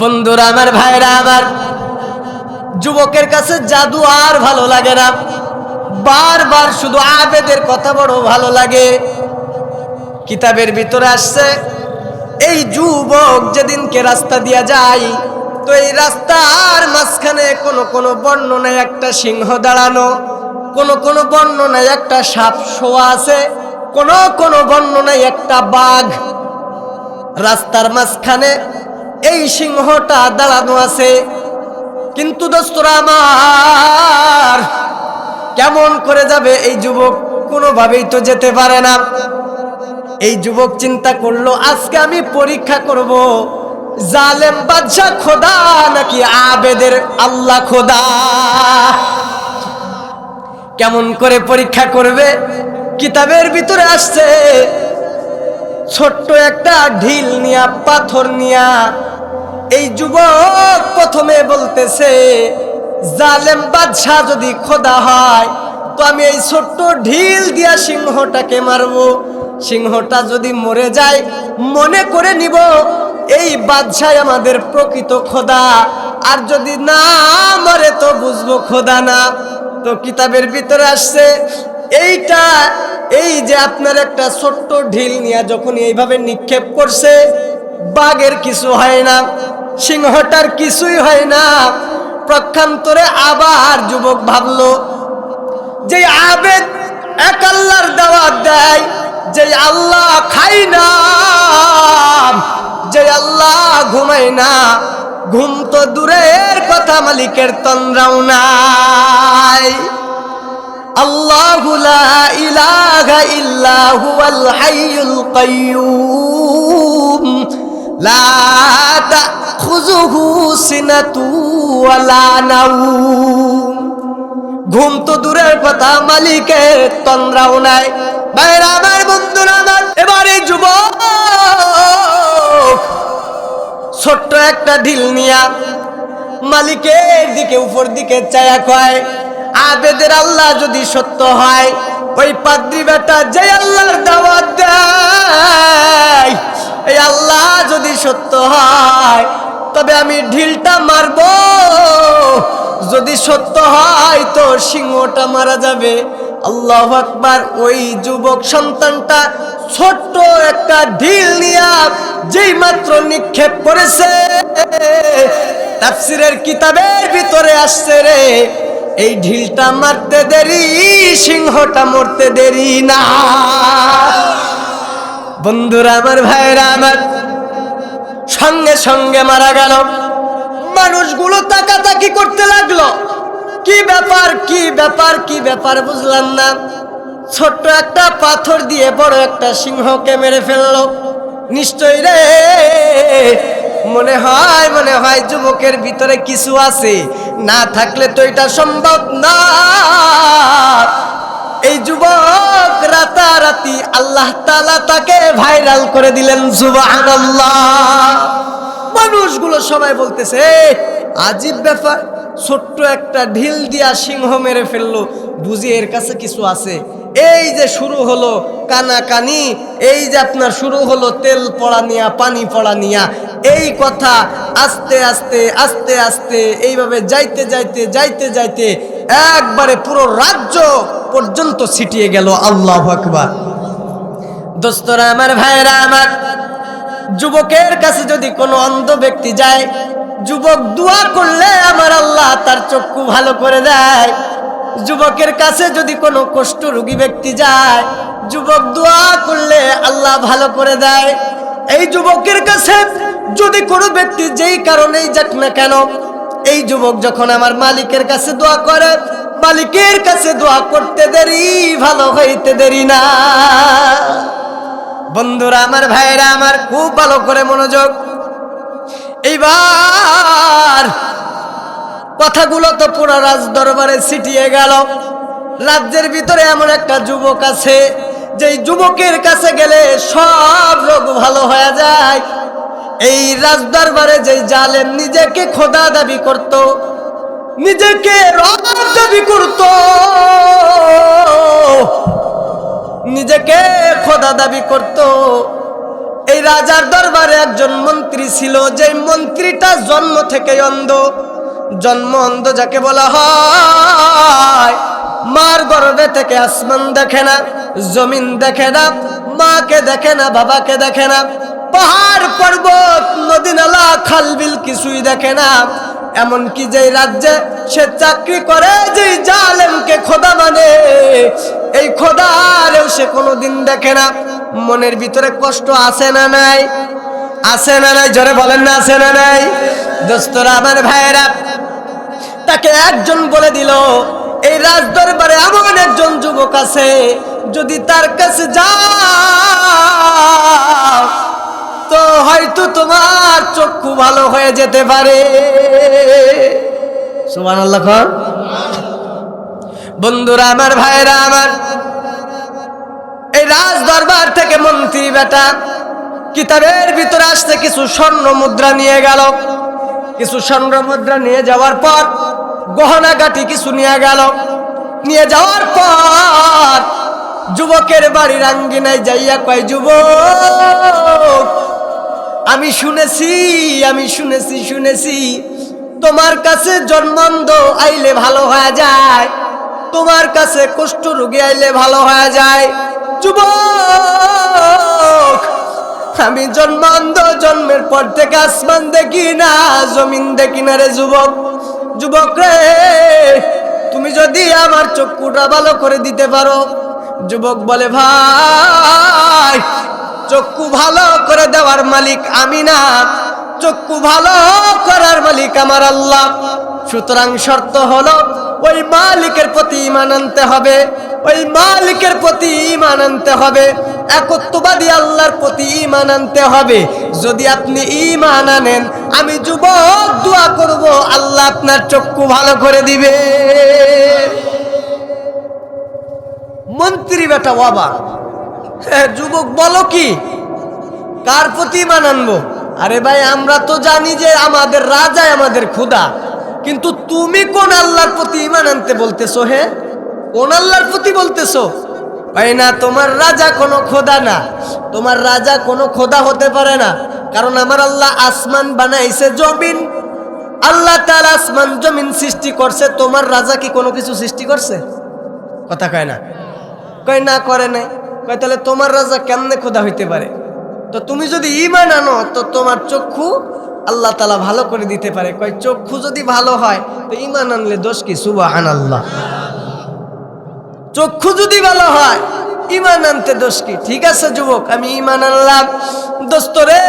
বন্ধুরা আমার, ভাইরা আমার, যুবকের কাছে জাদু আর ভালো লাগে না। বারবার শুধু আবেদের কথা বড় ভালো লাগে। কিতাবের ভিতরে আসছে এই যুবক যেদিনকে রাস্তা দিয়া যায়, তো এই রাস্তার মাঝখানে কোন বর্ণনায় একটা সিংহ দাঁড়ানো, কোন বর্ণনায় একটা সাপ শোয়া আছে, কোন বর্ণনায় একটা বাঘ। রাস্তার মাঝখানে এই সিংহটা দাঁড়ানো আছে। কিন্তু দোস্তরা আমার, কেমন করে যাবে এই যুবক? কোনোভাবেই তো যেতে পারে না। এই যুবক চিন্তা করলো, আজকে আমি পরীক্ষা করব জালেম বাদশা খোদা নাকি আবেদের আল্লাহ খোদা। কেমন করে পরীক্ষা করবে? কিতাবের ভিতরে আসছে ছোট্ট একটা ঢিল নিয়া, পাথর নিয়া এই যুবক প্রথমে বলতেছে, জালেম বাদশা যদি খোদা হয় তো আমি এই ছোট্ট ঢিল দিয়া সিংহটাকে মারবো। সিংহটা যদি মরে যায় মনে করে নিব এই বাদশাই আমাদের প্রকৃত খোদা, আর যদি না মরে তো বুঝবো খোদা না। তো কিতাবের ভিতরে আসছে এইটা, এই যে আপনার একটা ছোট্ট ঢিল নিয়ে যখন এইভাবে নিক্ষেপ করছে, বাঘের কিছু হয় না, সিংহটার কিছুই হয় না। প্রক্ষান্তরে আবার যুবক ভাবলো, যে আবেদ এক আল্লাহর দাওয়াত দেয়, যে আল্লাহ খাই না, যে আল্লাহ ঘুমাই না, ঘুম তো দূরের কথা, মালিকের তন্দ্রাও নাই। আল্লাহু লা ইলাহা ইল্লা হুয়াল হাইয়ুল কাইয়্যুম লা তাখুযুহু সিনাতু ওয়ালা নাওম। ঘুম তো দূরের কথা, মালিকের তন্দ্রাও নাই। ভাইরা আমার, বন্ধুরা আমার, এবারে যুবক ছোট্ট একটা ঢিল নিয়া মালিকের দিকে, উপর দিকে চায়া কয়, আবেদের আল্লাহ যদি সত্য হয়, ওই পাদ্রী বেটা যে আল্লাহর দাওয়াত দেয়, এই আল্লাহ যদি সত্য হয় তবে আমি ঢিলটা মারবো। যদি সত্য হয় তো সিংহটা মারা যাবে। আল্লাহু আকবার। ওই যুবক সন্তানটা ছোট্ট একটা ঢিল নিয়া যেই মাত্র নিক্ষেপ করেছে, তাফসীরের কিতাবের ভিতরে আসছে রে, এই ঢিলটা মারতে দেরি, সিংহটা মরতে দেরি না। বন্ধুরা আমার, ভাইরা আমার, সঙ্গে সঙ্গে মারা গেল। মানুষগুলো তাকাতাকি করতে লাগলো, কি ব্যাপার, কি ব্যাপার, কি ব্যাপার, বুঝলাম না। ছোট্ট একটা পাথর দিয়ে বড় একটা সিংহকে মেরে ফেললো। নিশ্চয় রে, মনে হয় যুবকের ভিতরে কিছু আছে, না থাকলে তো এটা সম্ভব না। এই যুবক রাতারাতি আল্লাহ তাআলা তাকে ভাইরাল করে দিলেন। সুবহানাল্লাহ। মানুষগুলো সবাই বলতেছে আজীব ব্যাপার, ছোট্ট একটা ঢিল দিয়া সিংহ মেরে ফেললো, বুঝি এর কাছে কিছু আছে। এই যে শুরু হলো কানাকানি, এই যে আপনার শুরু হলো তেল পড়া নিয়া, পানি পড়া নিয়া, এই কথা আস্তে আস্তে আস্তে আস্তে এইভাবে যাইতে যাইতে যাইতে যাইতে একবারে পুরো রাজ্য পর্যন্ত ছিটিয়ে গেল। আল্লাহু আকবার। দোস্তরা আমার, ভাইরা আমার, যুবকের কাছে যদি কোনো অন্ধ ব্যক্তি যায়, যুবক দোয়া করলে আমার আল্লাহ তার চক্ষু ভালো করে দেয়। যুবকের কাছে যদি কোনো কুষ্ঠ রোগী ব্যক্তি যায়, যুবক দোয়া করলে আল্লাহ ভালো করে দেয়। এই যুবকের কাছে যদি কোনো ব্যক্তি যেই কারণেই যাক না কেন, এই যুবক যখন আমার মালিকের কাছে দোয়া করে, মালিকের কাছে দোয়া করতে দেরি, ভালো হইতে দেরি না। বন্ধুরা আমার, ভাইরা আমার, খুব ভালো করে মনোযোগ। এইবার কথাগুলো তো পুরো রাজ দরবারে ছিটিয়ে গেল। রাজ্যের ভিতরে এমন একটা যুবক আছে, যেই যুবকের কাছে গেলে সব রোগ ভালো হয়ে যায়। এই রাজ দরবারে যেই জালেম নিজেকে খোদা দাবি করত, নিজেকে রব দাবি করত, নিজেকে খোদা দাবি করত, এই রাজার দরবারে একজন মন্ত্রী ছিল, যেই মন্ত্রীটা জন্ম থেকে অন্ধ। জন্ম অন্ধ যাকে বলা হয়, মার গর্ভে থেকে আসমান দেখে না, জমিন দেখে না, মাকে দেখে না, বাবাকে দেখে না, পাহাড় পর্বত নদী নালা খাল বিল কিছুই দেখে না। এমনকি যেই রাজ্যে সে চাকরি করে, যেই জালেমকে খোদা মানে, এই খোদারেও সে কোনোদিন দেখে না। মনের ভিতরে কষ্ট আছে না নাই? আছে না নাই? জোরে বলেন না, আছে না নাই? দোস্তরা আমার, ভাইয়েরা, তাকে একজন বলে দিল এই রাজ দরবারে এমন একজন যুবক আছে, যদি তার কাছে যাও তো হয়তো তোমার চক্ষু ভালো হয়ে যেতে পারে। সুবহানাল্লাহ। বন্ধুরা আমার, ভাইরা আমার, এই রাজ দরবার থেকে মন্ত্রী বেটা কিতাবের ভিতরে আসতে কিছু স্বর্ণ মুদ্রা নিয়ে গেল। কিছু স্বর্ণ মুদ্রা নিয়ে যাওয়ার পর গহনা গাটি কিছু নিয়ে গেল। নিয়ে যাওয়ার পর যুবকের বাড়ির আঙ্গিনায় যাইয়া কয়, যুবক, আমি শুনেছি তোমার কাছে জন্মন্ধ আইলে ভালো হয়ে যায়, তোমার কাছে কুষ্ঠ রোগী আইলে ভালো হয়ে যায়। যুবক, আমি জন্মান্ধ, জন্মের পর থেকে আসমান দেখি না, জমিন দেখি না রে যুবক। যুবক রে, তুমি যদি আমার চক্ষুটা ভালো করে দিতে পারো। যুবক বলে, ভাই, চক্ষু ভালো করে দেওয়ার মালিক আমি না, চক্ষু ভালো করার মালিক আমার আল্লাহ। সুতরাং শর্ত হলো ওই মালিকের প্রতি ঈমান আনতে হবে, ওই মালিকের প্রতি ঈমান আনতে হবে, একত্ববাদী আল্লাহর প্রতি ঈমান আনতে হবে। যদি আপনি ঈমান আনেন, আমি যুবক দোয়া করব, আল্লাহ আপনার চক্ষু ভালো করে দিবে। মন্ত্রী বেটা অবাক, যুবক বলো কি, কার প্রতি ঈমান আনবো? আরে ভাই, আমরা তো জানি যে আমাদের রাজা আমাদের খোদা, কিন্তু তুমি কোন আল্লাহর প্রতি ঈমান আনতে বলতেছো? হে, কোন আল্লাহর প্রতি বলতেছো? ভাই না, তোমার রাজা কোনো খোদা না, তোমার রাজা কোনো খোদা হতে পারে না। কারণ আমার আল্লাহ আসমান বানাইছে, জমিন, আল্লাহ তাআলা আসমান জমিন সৃষ্টি করছে। তোমার রাজা কি কোনো কিছু সৃষ্টি করছে? কথা কয় না, কয় না, করে নাই। কয় তাহলে তোমার রাজা কেমনে খোদা হইতে পারে? তো তুমি যদি ঈমান আনো তো তোমার চক্ষু আল্লাহ তাআলা ভালো করে দিতে পারে। কয় চক্ষু যদি ভালো হয় তো ঈমান আনলে দোষ কি? সুবহানাল্লাহ। চক্ষু যদি ভালো হয়, ঈমান আনতে দোষ কি? ঠিক আছে যুবক, আমি ঈমান আনলাম। দোস্তরে,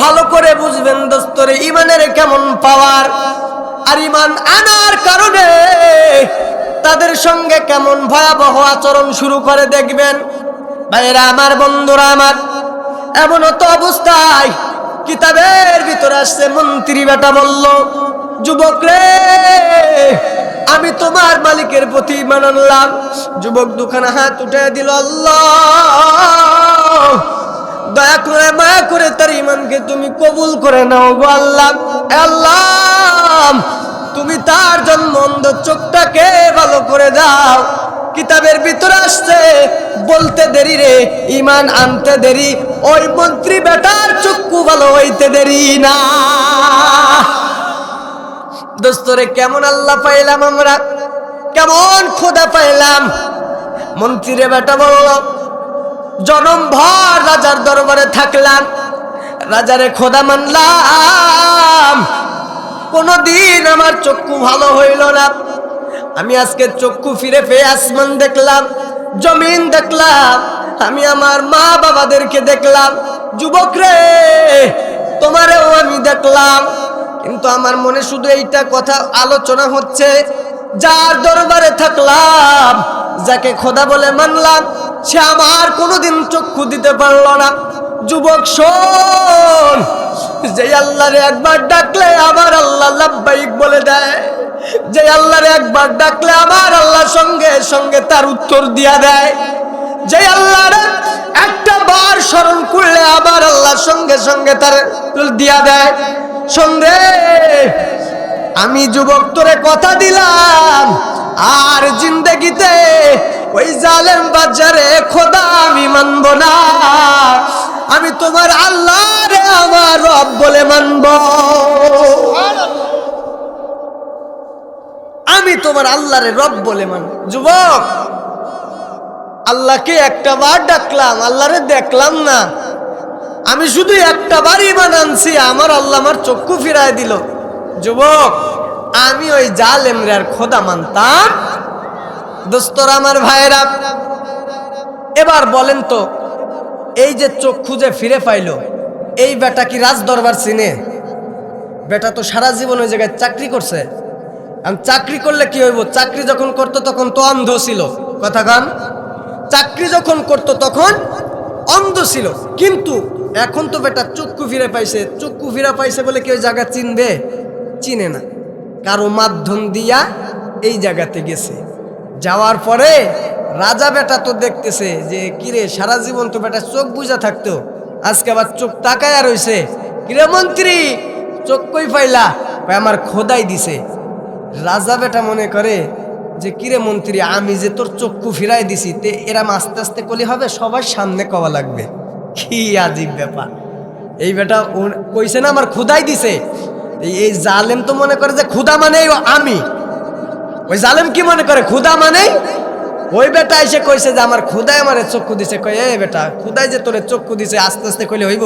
ভালো করে বুঝবেন দোস্তরে, ঈমানের কেমন পাওয়ার, আর ঈমান আনার কারণে তাদের সঙ্গে কেমন ভয়াবহ আচরণ শুরু করে দেখবেন। ভাইরা আমার, বন্ধুরা আমার, এমন তো অবস্থায় কিতাবের ভিতরে আসছে, মন্ত্রী বেটা বলল, যুবক রে, আমি তোমার মালিকের প্রতি ঈমান আনলাম। যুবক দুখানা হাত উঠে দিল, আল্লাহ দয়া করে মায়া করে তার ঈমানকে তুমি কবুল করে নাও গো আল্লাহ। আল্লাহ তুমি তার জন্য অন্ধ চোখটাকে ভালো করে দাও। কিতাবের ভিতরে আসছে, বলতে দেরি রে ঈমান আনতে দেরি, ওই মন্ত্রী বেটার চক্ষু ভালো হইতে দেরি না। দোস্তরে কেমন আল্লাহ পাইলাম আমরা, কেমন খোদা পাইলাম। মন্ত্রীরে বেটা বলল, জনম ভর রাজার দরবারে থাকলাম, রাজারে খোদা মানলাম, কোনদিন আমার চক্ষু ভালো হইল না। আমি আজকে চক্ষু ফিরে পেয়ে আসমান দেখলাম, জমিন দেখলাম, আমি আমার মা বাবাদেরকে দেখলাম। যুবক রে তোমারেও আমি দেখলাম, কিন্তু আমার মনে শুধু এইটা কথা আলোচনা হচ্ছে, যার দরবারে থাকলাম, যাকে খোদা বলে মানলাম, সে আমার কোনোদিন চক্ষু দিতে পারল না। যুবক শোন, যে আল্লাহরে একবার ডাকলে আমার আল্লাহ লাব্বাইক বলে দেয়, যে আল্লাহরে একবার ডাকলে আমার আল্লাহ সঙ্গে সঙ্গে তার উত্তর দিয়া দেয়, যে আল্লাহরে একটা বার স্মরণ করলে আমার আল্লাহ সঙ্গে সঙ্গে তার দিয়া দেয়। সঙ্গে আমি যুবক তোরে কথা দিলাম, আর জিন্দেগিতে ওই জালেম বাজারে খোদা আমি মানব না। আমি তোমার আল্লাহ রে আমার রব বলে মানব, আমি তোমার আল্লাহরে রব বলে মানব। যুবক, আল্লাহকে একটা বার ডাকলাম, আল্লাহরে দেখলাম না, আমি শুধু একটা বারই ঈমান আনছি, আমার আল্লাহ আমার চক্ষু ফিরায় দিল। যুবক, আমি ওই জালেমরে আর খোদা মানতাম? দোস্তরা আমার ভাইয়েরা, এবার বলেন তো, এই যে চক্ষু যে ফিরে পাইল, এই বেটা কি রাজ দরবার চিনে? বেটা তো সারা জীবন ওই জায়গায় চাকরি করছে। চাকরি করলে কি হইব? চাকরি যখন করতো তখন তো অন্ধ ছিল, কথা কান। চাকরি যখন করতো তখন অন্ধ ছিল, কিন্তু এখন তো বেটা চক্ষু ফিরে পাইছে। চক্ষু ফিরে পাইছে বলে কি ওই জায়গা চিনবে? চিনে না। কারো মাধ্যম দিয়া এই জায়গাতে গেছে, যাওয়ার পরে রাজা বেটা তো দেখতেছে যে কিরে সারা জীবন তো বেটা চোখ বুঝা থাকতো, আজকে আবার চোখ তাকায়া রইছে। কিরে মন্ত্রী, চোখ কই পাইলা? আমার খোদাই দিছে। রাজা বেটা মনে করে যে কিরে মন্ত্রী, আমি যে তোর চক্ষু ফিরাই দিছি, তে এরাম আস্তে আস্তে কলি হবে, সবার সামনে কওয়া লাগবে। কি আজীব ব্যাপার। এই বেটা কইছে না আমার খোদাই দিছে, এই জালেম তো মনে করে যে খুদা মানে আমি। ওই জালেম কি মনে করে? খুদা মানে ওই বেটা এসে কইছে যে আমার খুদাই আমার চক্ষু দিছে। কয় এ বেটা, খুদাই যে তোরে চক্ষু দিছে আস্তে আস্তে কইলে হইব?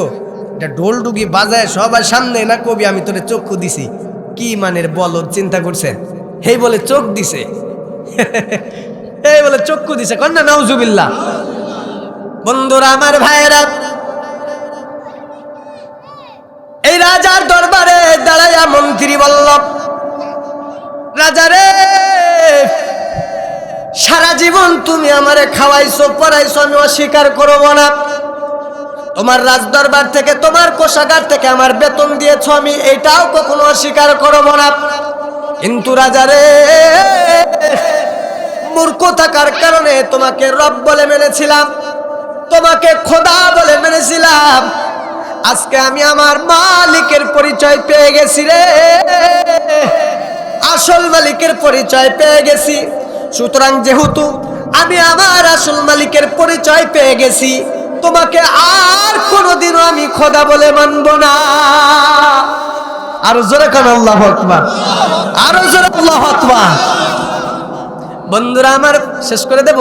এটা ঢোল ডুগি বাজায় সবার সামনে না কবি আমি তোরে চক্ষু দিছি। কি মানের বলদ, চিন্তা করছেন? এই বলে চোখ দিছে, এই বলে চক্ষু দিছে, কন্যা নাউজুবিল্লাহ। বন্ধুরা আমার ভাইয়েরা, এই রাজার দরবারে দাঁড়াইয়া মন্ত্রী বলল, রাজারে সারা জীবন তুমি আমারে খাওয়াইছো পড়াইছো, আমি অস্বীকার করব না। তোমার রাজ দরবার থেকে, তোমার কোষাগার থেকে আমার বেতন দিয়েছো, আমি এটাও কখনো অস্বীকার করব না। কিন্তু রাজারে, মূর্খ থাকার কারণে তোমাকে রব বলে মেনেছিলাম, তোমাকে খোদা বলে মেনেছিলাম। আজকে আমি আমার মালিকের পরিচয় পেয়ে গেছি রে, আসল মালিকের পরিচয় পেয়ে গেছি। সুতরাং যেহেতু আমি আমার আসল মালিকের পরিচয় পেয়ে গেছি, তোমাকে আর কোনোদিনও আমি খোদা বলে মানব না। আরো জোরে কান আল্লাহু আকবার, আরো জোরে আল্লাহু আকবার। বন্ধুরা আমার, শেষ করে দেব।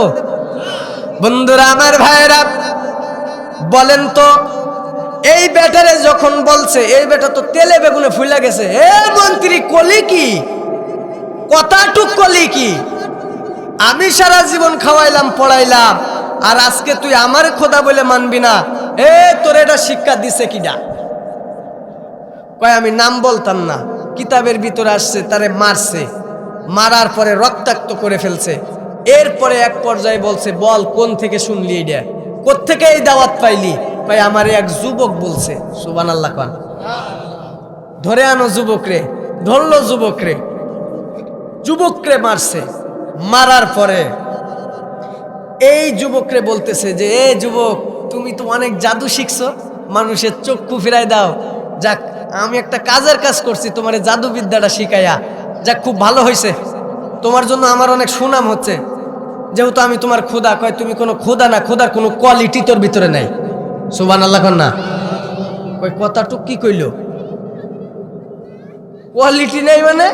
বন্ধুরা আমার ভাইরা, বলেন তো, এই বেটারে যখন বলছে, এই বেটা তো তেলে বেগুনে ফুলে গেছে। এ মন্ত্রী, কলি কি কথাটুক, কলি কি? আমি সারা জীবন খাওয়াইলাম পড়াইলাম, আর আজকে তুই আমার খোদা বলে মানবি না? এ তোর এটা শিক্ষা দিছে কিডা? কয় আমি নাম বলতাম না। কিতাবের ভিতরে আসছে তারে মারছে, মারার পরে রক্তাক্ত করে ফেলছে। এরপরে এক পর্যায়ে বলছে, বল কোন থেকে শুনলি এটা, কোত্থেকে এই দাওয়াত পাইলি? ভাই আমার এক যুবক বলছে। সুবহানাল্লাহ খান। ধরে আনো যুবক রে, ধরলো যুবক রে। যুবকরে মারছে। মারার পরে এই যুবকরে বলতেছে যে এ যুবক, তুমি তো অনেক জাদু শিখছো, মানুষের চক্ষু ফিরাই দাও। যাক, আমি একটা কাজের কাজ করছি তোমার জাদু বিদ্যাটা শিখাইয়া, যাক খুব ভালো হয়েছে, তোমার জন্য আমার অনেক সুনাম হচ্ছে। যেহেতু আমি তোমার খোদা, কয় তুমি কোনো খোদা না, খোদার কোনো কোয়ালিটি তোর ভিতরে নাই। সুবহানাল্লাহ কন না। কই কথাটুক কি কইল? কোয়ালিটি নেই মানে?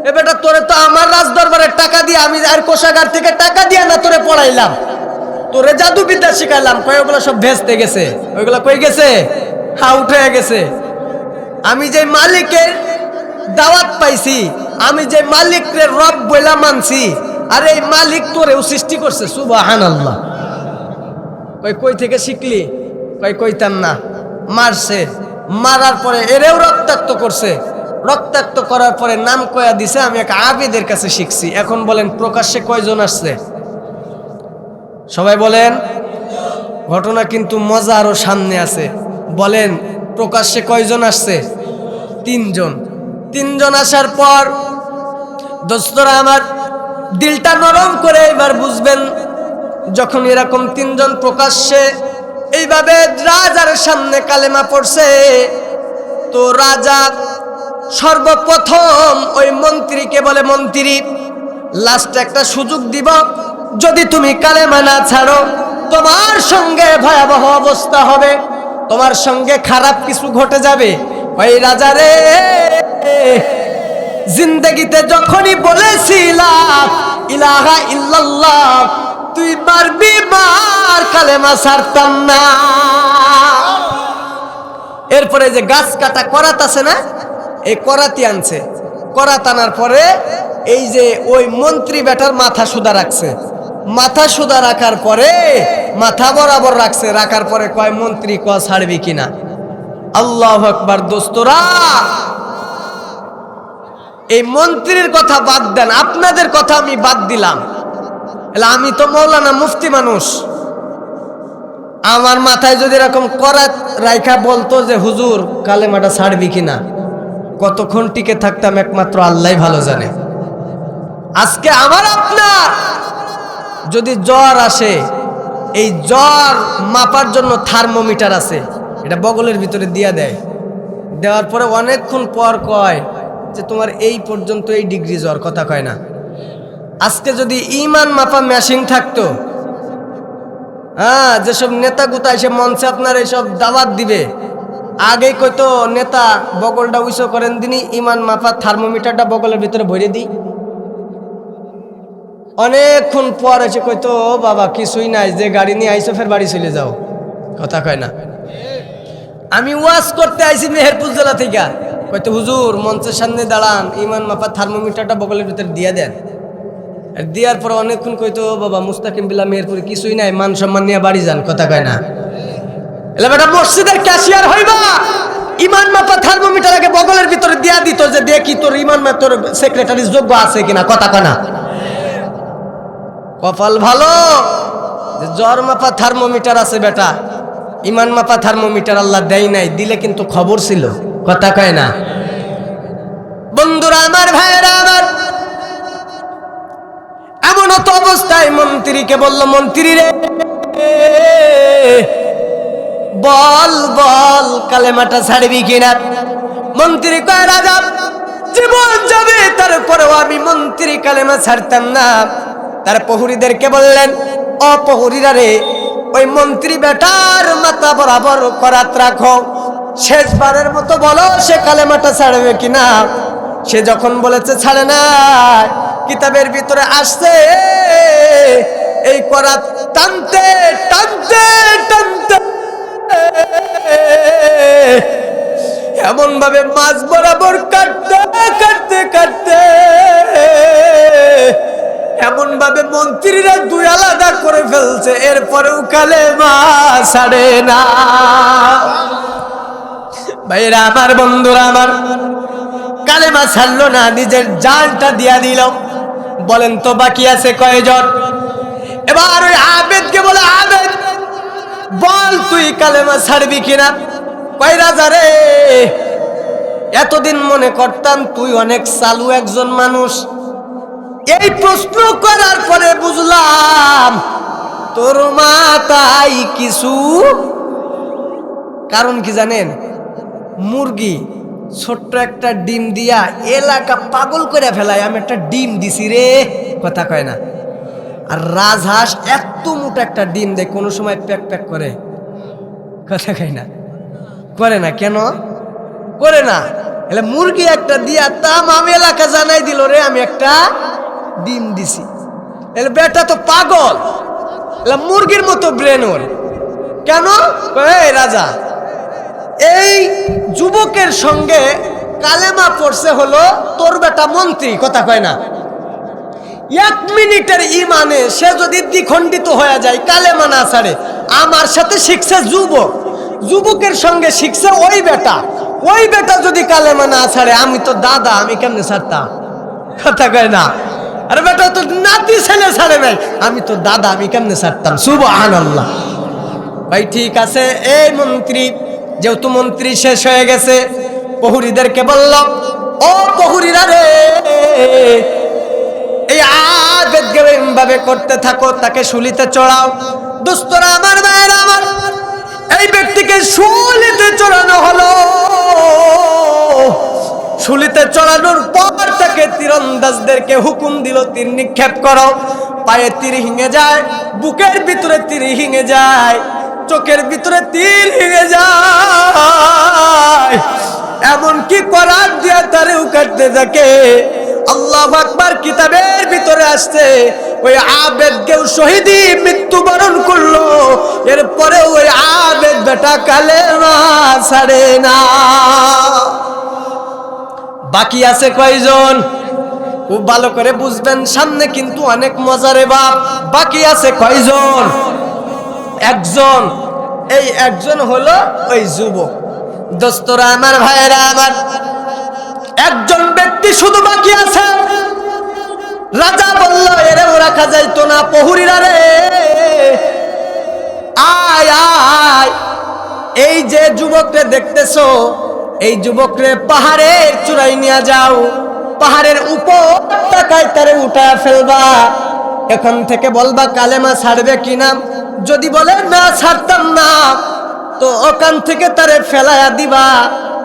এ বেটা, তোরে তো আমার রাজ দরবারের টাকা দিয়ে, আমি আর কোষাগার থেকে টাকা দিয়ে না তোরে পড়াইলাম, তোরে জাদু বিদ্যা শিখাইলাম। কয় ওগুলো সব ভেস্তে গেছে, ওইগুলো কই গেছে? আউট হয়ে গেছে। আমি যে মালিকের দাওয়াত পাইছি, আমি যে মালিকের রব বইলা মানছি, আর এই মালিক তোরেও সৃষ্টি করছে। সুবহানাল্লাহ। কই থেকে শিখলি? কইতাম না। মারছে, মারার পরে এরেও রক্তাক্ত করছে। রক্তাক্ত করার পরে নাম কয়া দিছে আমি এক আবেদের কাছে শিখছি। এখন বলেন প্রকাশ্যে কয়জন আসছে? সবাই বলেন। ঘটনা কিন্তু মজা আরো সামনে আছে। বলেন প্রকাশ্যে কয়জন আসছে? 3 জন। 3 জন আসার পর দোস্তরা আমার, দিলটা নরম করে এবার বুঝবেন, যখন এরকম 3 জন প্রকাশ্যে এইভাবে রাজার সামনে কালেমা পড়ছে, তো রাজা সর্বপ্রথম ওই মন্ত্রীকে বলে, মন্ত্রী লাস্ট একটা সুযোগ দিব, যদি তুমি কালেমা না ছাড়ো তোমার সঙ্গে ভয়াবহ অবস্থা হবে, তোমার সঙ্গে খারাপ কিছু ঘটে যাবে। ওই রাজা রে, জিন্দগিতে যখনই বলেছিলাম ইলাহা ইল্লাল্লাহ, তুই মারবি মার, কালেমা ছাড়তাম না। এরপরে যে গাছ কাটা করাত আছে না, এই করাতি আনছে। করাত আনার পরে এই যে ওই মন্ত্রী বেটার মাথা সুদা রাখছে। মাথা সুদা রাখার পরে মাথা বরাবর রাখছে। রাখার পরে কয়, মন্ত্রী ক ছাড়বি কিনা? আল্লাহু আকবার। দোস্তরা, এই মন্ত্রীর কথা বাদ দেন, আপনাদের কথা আমি বাদ দিলাম। আমি তো মৌলানা মুফতি মানুষ, আমার মাথায় যদি এরকম করাত রাইখা বলতো যে হুজুর কালেমাটা ছাড়বি কিনা, কতক্ষণ টিকে থাকতাম একমাত্র আল্লাহই ভালো জানে। আজকে আমার আপনার যদি জ্বর আসে, এই জ্বর মাপার জন্য থার্মোমিটার আছে, এটা বগলের ভিতরে দিয়া দেয়। দেওয়ার পরে অনেকক্ষণ পর কয় যে তোমার এই পর্যন্ত এই ডিগ্রি জ্বর, কথা কয় না। আজকে যদি ইমান মাপা মেশিন থাকতো, যেসব নেতা গুতা এসে মঞ্চে আপনার এইসব দাওয়াত দিবে, আগে কইতো নেতা বগলটা উঁচু করেন দিনই, ইমান মাপা থার্মোমিটারটা বগলের ভিতরে ভরে দিই। অনেকক্ষণ পর এসে কইতো, বাবা কিছুই নাই, যে গাড়ি নিয়ে আইসো ফের বাড়ি চলে যাও, কথা কয় না। আমি ওয়াজ করতে আইছি মেহেরপুর জেলা থেকে, কইতো হুজুর মঞ্চের সামনে দাঁড়ান, ইমান মাপা থার্মোমিটারটা বগলের ভিতরে দিয়ে দেন। আর দেওয়ার পরে অনেকক্ষণ কইতো, বাবা মুস্তাকিম বিল্লাহ মেহেরপুরে কিছুই নাই, মান সম্মান নিয়ে বাড়ি যান, কথা কয় না। এলা বেটা মসজিদের ক্যাশিয়ার হইবা, ইমান মাপা থার্মোমিটার আগে বগলের ভিতরে দিয়া দিত, যে দেখি তোর ইমান মাপা, তোর সেক্রেটারির যোগ্য আছে কিনা, কথা কয় না। কপাল ভালো যে জ্বর মাপা থার্মোমিটার আছে বেটা, ইমান মাপা থার্মোমিটার আল্লাহ দেয় নাই, দিলে কিন্তু খবর ছিল, কথা কয় না। বন্ধুরা আমার, ভাইয়েরা আমার, এমন তো অবস্থায় মন্ত্রীকে বলল, মন্ত্রী রে বল বল কালেমাটা ছাড়বি কিনা? মন্ত্রী কয়, রাজা জীবন যাবে তারপরেও আমি মন্ত্রী কালেমা ছাড়তাম না। তার প্রহরীদেরকে বললেন, ও প্রহরীরা রে, ওই মন্ত্রী বেটার মাথা বরাবর করাত রাখো, শেষবারের মতো বলো সে কালেমাটা ছাড়বে কিনা। সে যখন বলেছে ছাড়ে না, কিতাবের ভিতরে আসছে এই করাত টানতে টানতে টানতে এমন ভাবে মাছ বরাবর কাটতে কাটতে কাটতে এমন ভাবে মন্ত্রীরা 2 আলাদা করে ফেলছে, এরপরেও কালেমা ছাড়ে না। ভাইরা আমার, বন্ধুরা আমার, কালেমা ছাড়লো না, নিজের জানটা দিয়া দিল। বলেন তো বাকি আছে কয়জন? এবার ওই আবেদকে বলে, আবেদ বল তুই কালেমা ছাড়বি কিনা? কয়, রাজা রে, এতদিন মনে করতাম তুই অনেক চালু একজন মানুষ, এই প্রশ্ন করার পরে বুঝলাম তোর মাথায় কিছু, কারণ কি জানেন, মুরগি ছোট্ট একটা ডিম দিয়া এলাকা পাগল করে ফেলায়, আমি একটা ডিম দিছি রে, কথা কয় না। আর রাজহাঁস এত মোটা একটা ডিম দেয়, কোনো সময় প্যাক প্যাক করে, কথা কয় না, করে না। কেন করে না? এলে মুরগি একটা দিয়া তাম আমি এলাকা জানাই দিল রে আমি একটা ডিম দিছি। এলে বেটা তো পাগল, এলে মুরগির মতো ব্রেন ওর। কেন? এই রাজা এই যুবকের সঙ্গে কালেমা পড়ছে হলো তোর বেটা মন্ত্রী, কথা কয় না। 1 মিনিটের ইমানে সে যদি দ্বিখণ্ডিত হয়ে যায়, কালেমা না ছাড়ে, আমার সাথে শিখছে যুবক, যুবকের সঙ্গে শিখছে ওই বেটা, ওই বেটা যদি কালেমা না ছাড়ে, আমি তো দাদা, আমি কেমনে ছাড়তাম, কথা কয় না। আরে বেটা তো নাতি ছেলে ছাড়ে নাই, আমি তো দাদা, আমি কেমনে ছাড়তাম, সুবহানাল্লাহ। ভাই ঠিক আছে, এই মন্ত্রী, যেহেতু মন্ত্রী শেষ হয়ে গেছে, প্রহরীদেরকে বলল, ও প্রহরীরা রে, এই আবেদকে এমভাবে করতে থাকো, তাকে শুলিতে চড়াও। দোস্তরা আমার, ভাইয়েরা আমার, এই ব্যক্তিকে শুলিতে চড়ানো হলো। শুলিতে চড়ানোর পর তাকে তীরন্দাজদেরকে হুকুম দিল, তীর নিক্ষেপ করো। পায়ে তীর হিঙে যায়, বুকের ভিতরে তীর হিঙে যায়, চোখের ভিতরে তীর হিঙে যায়, এমনকি করার দিয়া তারেও কাটতে থাকে। আল্লাহু আকবার, কিতাবের ভিতরে আসছে ওই আবেদকেও শহীদি মৃত্যুবরণ করলো। এরপরে ওই আবেদ বেটা কালেমা ছাড়ে না। বাকি আছে কয়জন? খুব ভালো করে বুঝবেন, সামনে কিন্তু অনেক মজারে বাপ। বাকি আছে কয়জন? একজন। এই একজন হলো ওই যুবক। দোস্তরা আমার, ভাইয়েরা আমার, একজন ব্যক্তি শুধু বাকি আছে। রাজা বলল, এরেও রাখা যাইতো না, প্রহরীরা রে আয় আয়, এই যে যুবকরে দেখতেছো, এই যুবকরে পাহাড়ের চূড়ায় নিয়ে যাও, পাহাড়ের উপর তাকায় তারে উঠায় ফেলবা। এখন থেকে বলবা কালেমা ছাড়বে কিনা, যদি বলে না ছাড়তাম না, তো ওখান থেকে তারে ফেলায়া দিবা,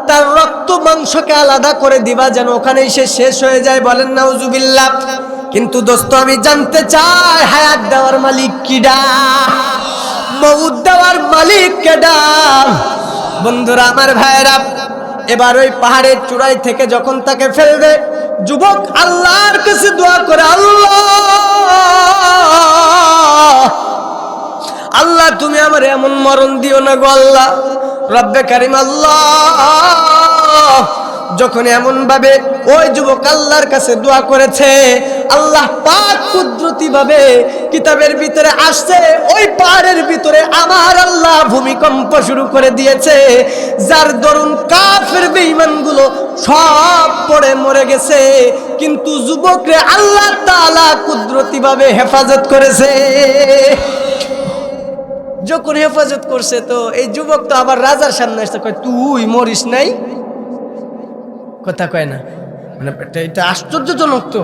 তার রক্ত মাংসকে আলাদা করে দিবা, যেন ওখানেই সে শেষ হয়ে যায়। বলেন নাউজুবিল্লাহ। কিন্তু দোস্ত, আমি জানতে চাই হায়াত দেওয়ার মালিক কিডা, মউত দেওয়ার মালিক কেডা? বন্ধুরা আমার, ভাইয়েরা, এবার ওই পাহাড়ের চূড়ায় থেকে যখন তাকে ফেলবে, যুবক আল্লাহর কাছে দোয়া করে, আল্লাহ তুমি আমার এমন মরণ দিও না গো আল্লাহ, রব্বে কারিম আল্লাহ। যখন এমন ভাবে ওই যুবক আল্লাহর কাছে দোয়া করেছে, আল্লাহ পাক কুদরতি ভাবে কিতাবের ভিতরে আসছে, ওই পাহাড়ের ভিতরে আমার আল্লাহ ভূমিকম্প শুরু করে দিয়েছে, যার দরুন কাফের বেঈমানগুলো সব পড়ে মরে গেছে। কিন্তু যুবকরে আল্লাহ তাআলা কুদরতি ভাবে হেফাজত করেছে। যখন হেফাজত করছে, তো এই যুবক তো আবার রাজার সামনে আসতে কয়, তুই মরিস নাই, কথা কয় না। মানে এটা আশ্চর্যজনক তো।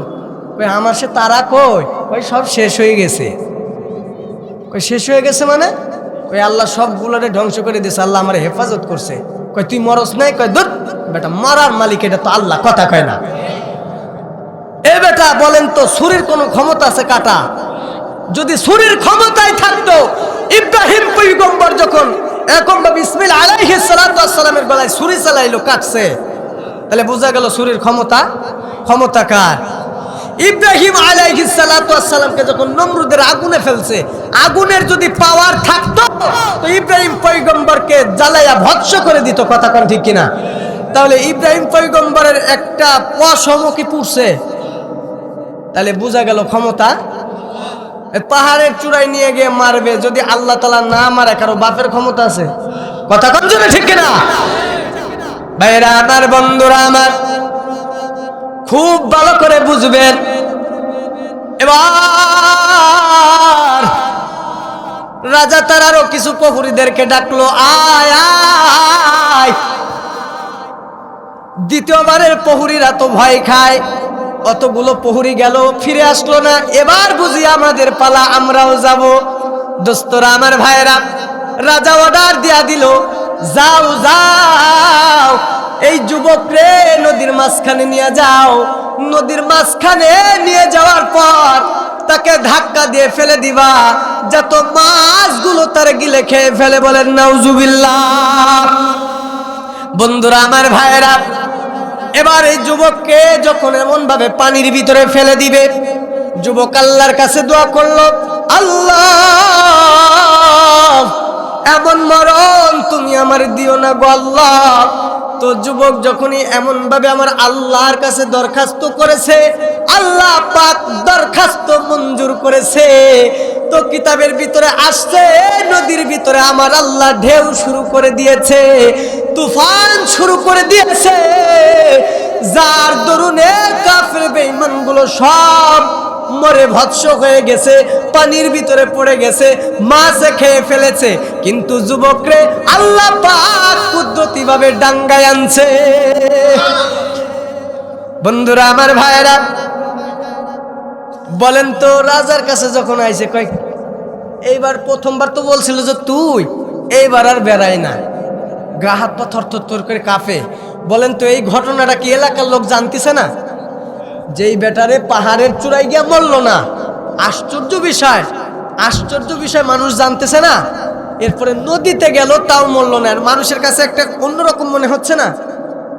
কই আমার সে তারা কই সব শেষ হয়ে গেছে। কই শেষ হয়ে গেছে মানে? কই আল্লাহ সবগুলোরে ধ্বংস করে দিয়েছে, আল্লাহ আমার হেফাজত করছে। কই তুই মরস নাই? কয় ধুর বেটা, মারার মালিক এটা তো আল্লাহ, কথা কয় না। এ বেটা বলেন তো, ছুরির কোনো ক্ষমতা আছে কাটা? যদি ছুরির ক্ষমতাই থাকতো, ইব্রাহিম পয়গম্বর যখন এরকম ভাবে ইসমাইল আলাইহিস সালাতু ওয়াস সালামের গলায় ছুরি চালাইলো, কাটছে, তাহলে বোঝা গেল ছুরির ক্ষমতা কার? ইব্রাহিম আলাইহিস সালাতু ওয়াস সালামকে যখন নমরুদের আগুনে ফেলছে, আগুনের যদি পাওয়ার থাকতো, তো ইব্রাহিম পয়গম্বরকে জ্বালাইয়া ভস্ম করে দিত, কথা কোন ঠিক কিনা? তাহলে ইব্রাহিম পয়গম্বরের একটা পশমও কি পুড়ছে? তাহলে বোঝা গেল ক্ষমতা। পাহাড়ের চূড়ায় নিয়ে গিয়ে মারবে, যদি আল্লাহ তাআলা না মারে, কারো বাপের ক্ষমতা আছে? কথা কোন জন্য ঠিক কিনা? ভাইরা আমার, বন্ধুরা আমার, খুব ভালো করে বুঝবেন। এবার রাজা তার আরো কিছু প্রহরীদেরকে ডাকলো, আয় আয়। দ্বিতীয়বারের প্রহরীরা তো ভয় খায়, অতগুলো প্রহরী গেল, ফিরে আসলো না। এবার বুঝি আমাদের পালা, আমরাও যাব। দোস্তরা আমার ভাইরা, রাজা অর্ডার দিয়া দিল, যাও যাও, এই যুবকরে নদীর মাঝখানে নিয়ে যাও। নদীর মাঝখানে নিয়ে যাওয়ার পর তাকে ধাক্কা দিয়ে ফেলে দিবা, যত মাছগুলো তার গিলে খেয়ে ফেলে। বলেন নাউজুবিল্লাহ। বন্ধুরা আমার ভাইরা, এবার এই যুবককে যখন এমন ভাবে পানির ভিতরে ফেলে দিবে, যুবক আল্লাহর কাছে দোয়া করলো, আল্লাহ এমন মরণ তুমি আমার দিও না গো আল্লাহ। তো যুবক যখনই এমন ভাবে আমার আল্লাহর কাছে দরখাস্ত করেছে, আল্লাহ পাক দরখাস্ত মঞ্জুর করেছে। তো কিতাবের ভিতরে আসছে, নদীর ভিতরে আমার আল্লাহ ঢেউ শুরু করে দিয়েছে, তুফান শুরু করে দিয়েছে, যার দরুনে কাফের বেঈমানগুলো সব মরে ভৎস হয়ে গেছে, পানির ভিতরে পড়ে গেছে, মাছে খেয়ে ফেলেছে। কিন্তু যুবকরে আল্লাহ পাক কুদরতি ভাবে ডাঙ্গায় আনছে। বন্ধুরা আমার ভাইরা, বলেন তো রাজার কাছে যখন আইছে, কয় এইবার প্রথমবার তো বলছিল যে তুই, এইবার আর বেড়াই না, গা হাত পা থরথর করে কাঁপে। বলেন তো এই ঘটনাটা কি এলাকার লোক জানতেছে না? যেই বেটারে পাহাড়ের চূড়ায় গিয়া মরল না, আশ্চর্য বিষয়, আশ্চর্য বিষয়, মানুষ জানতেছে না। এরপরে নদীতে গেল, তাও মরল না। আর মানুষের কাছে একটা অন্যরকম মনে হচ্ছে না?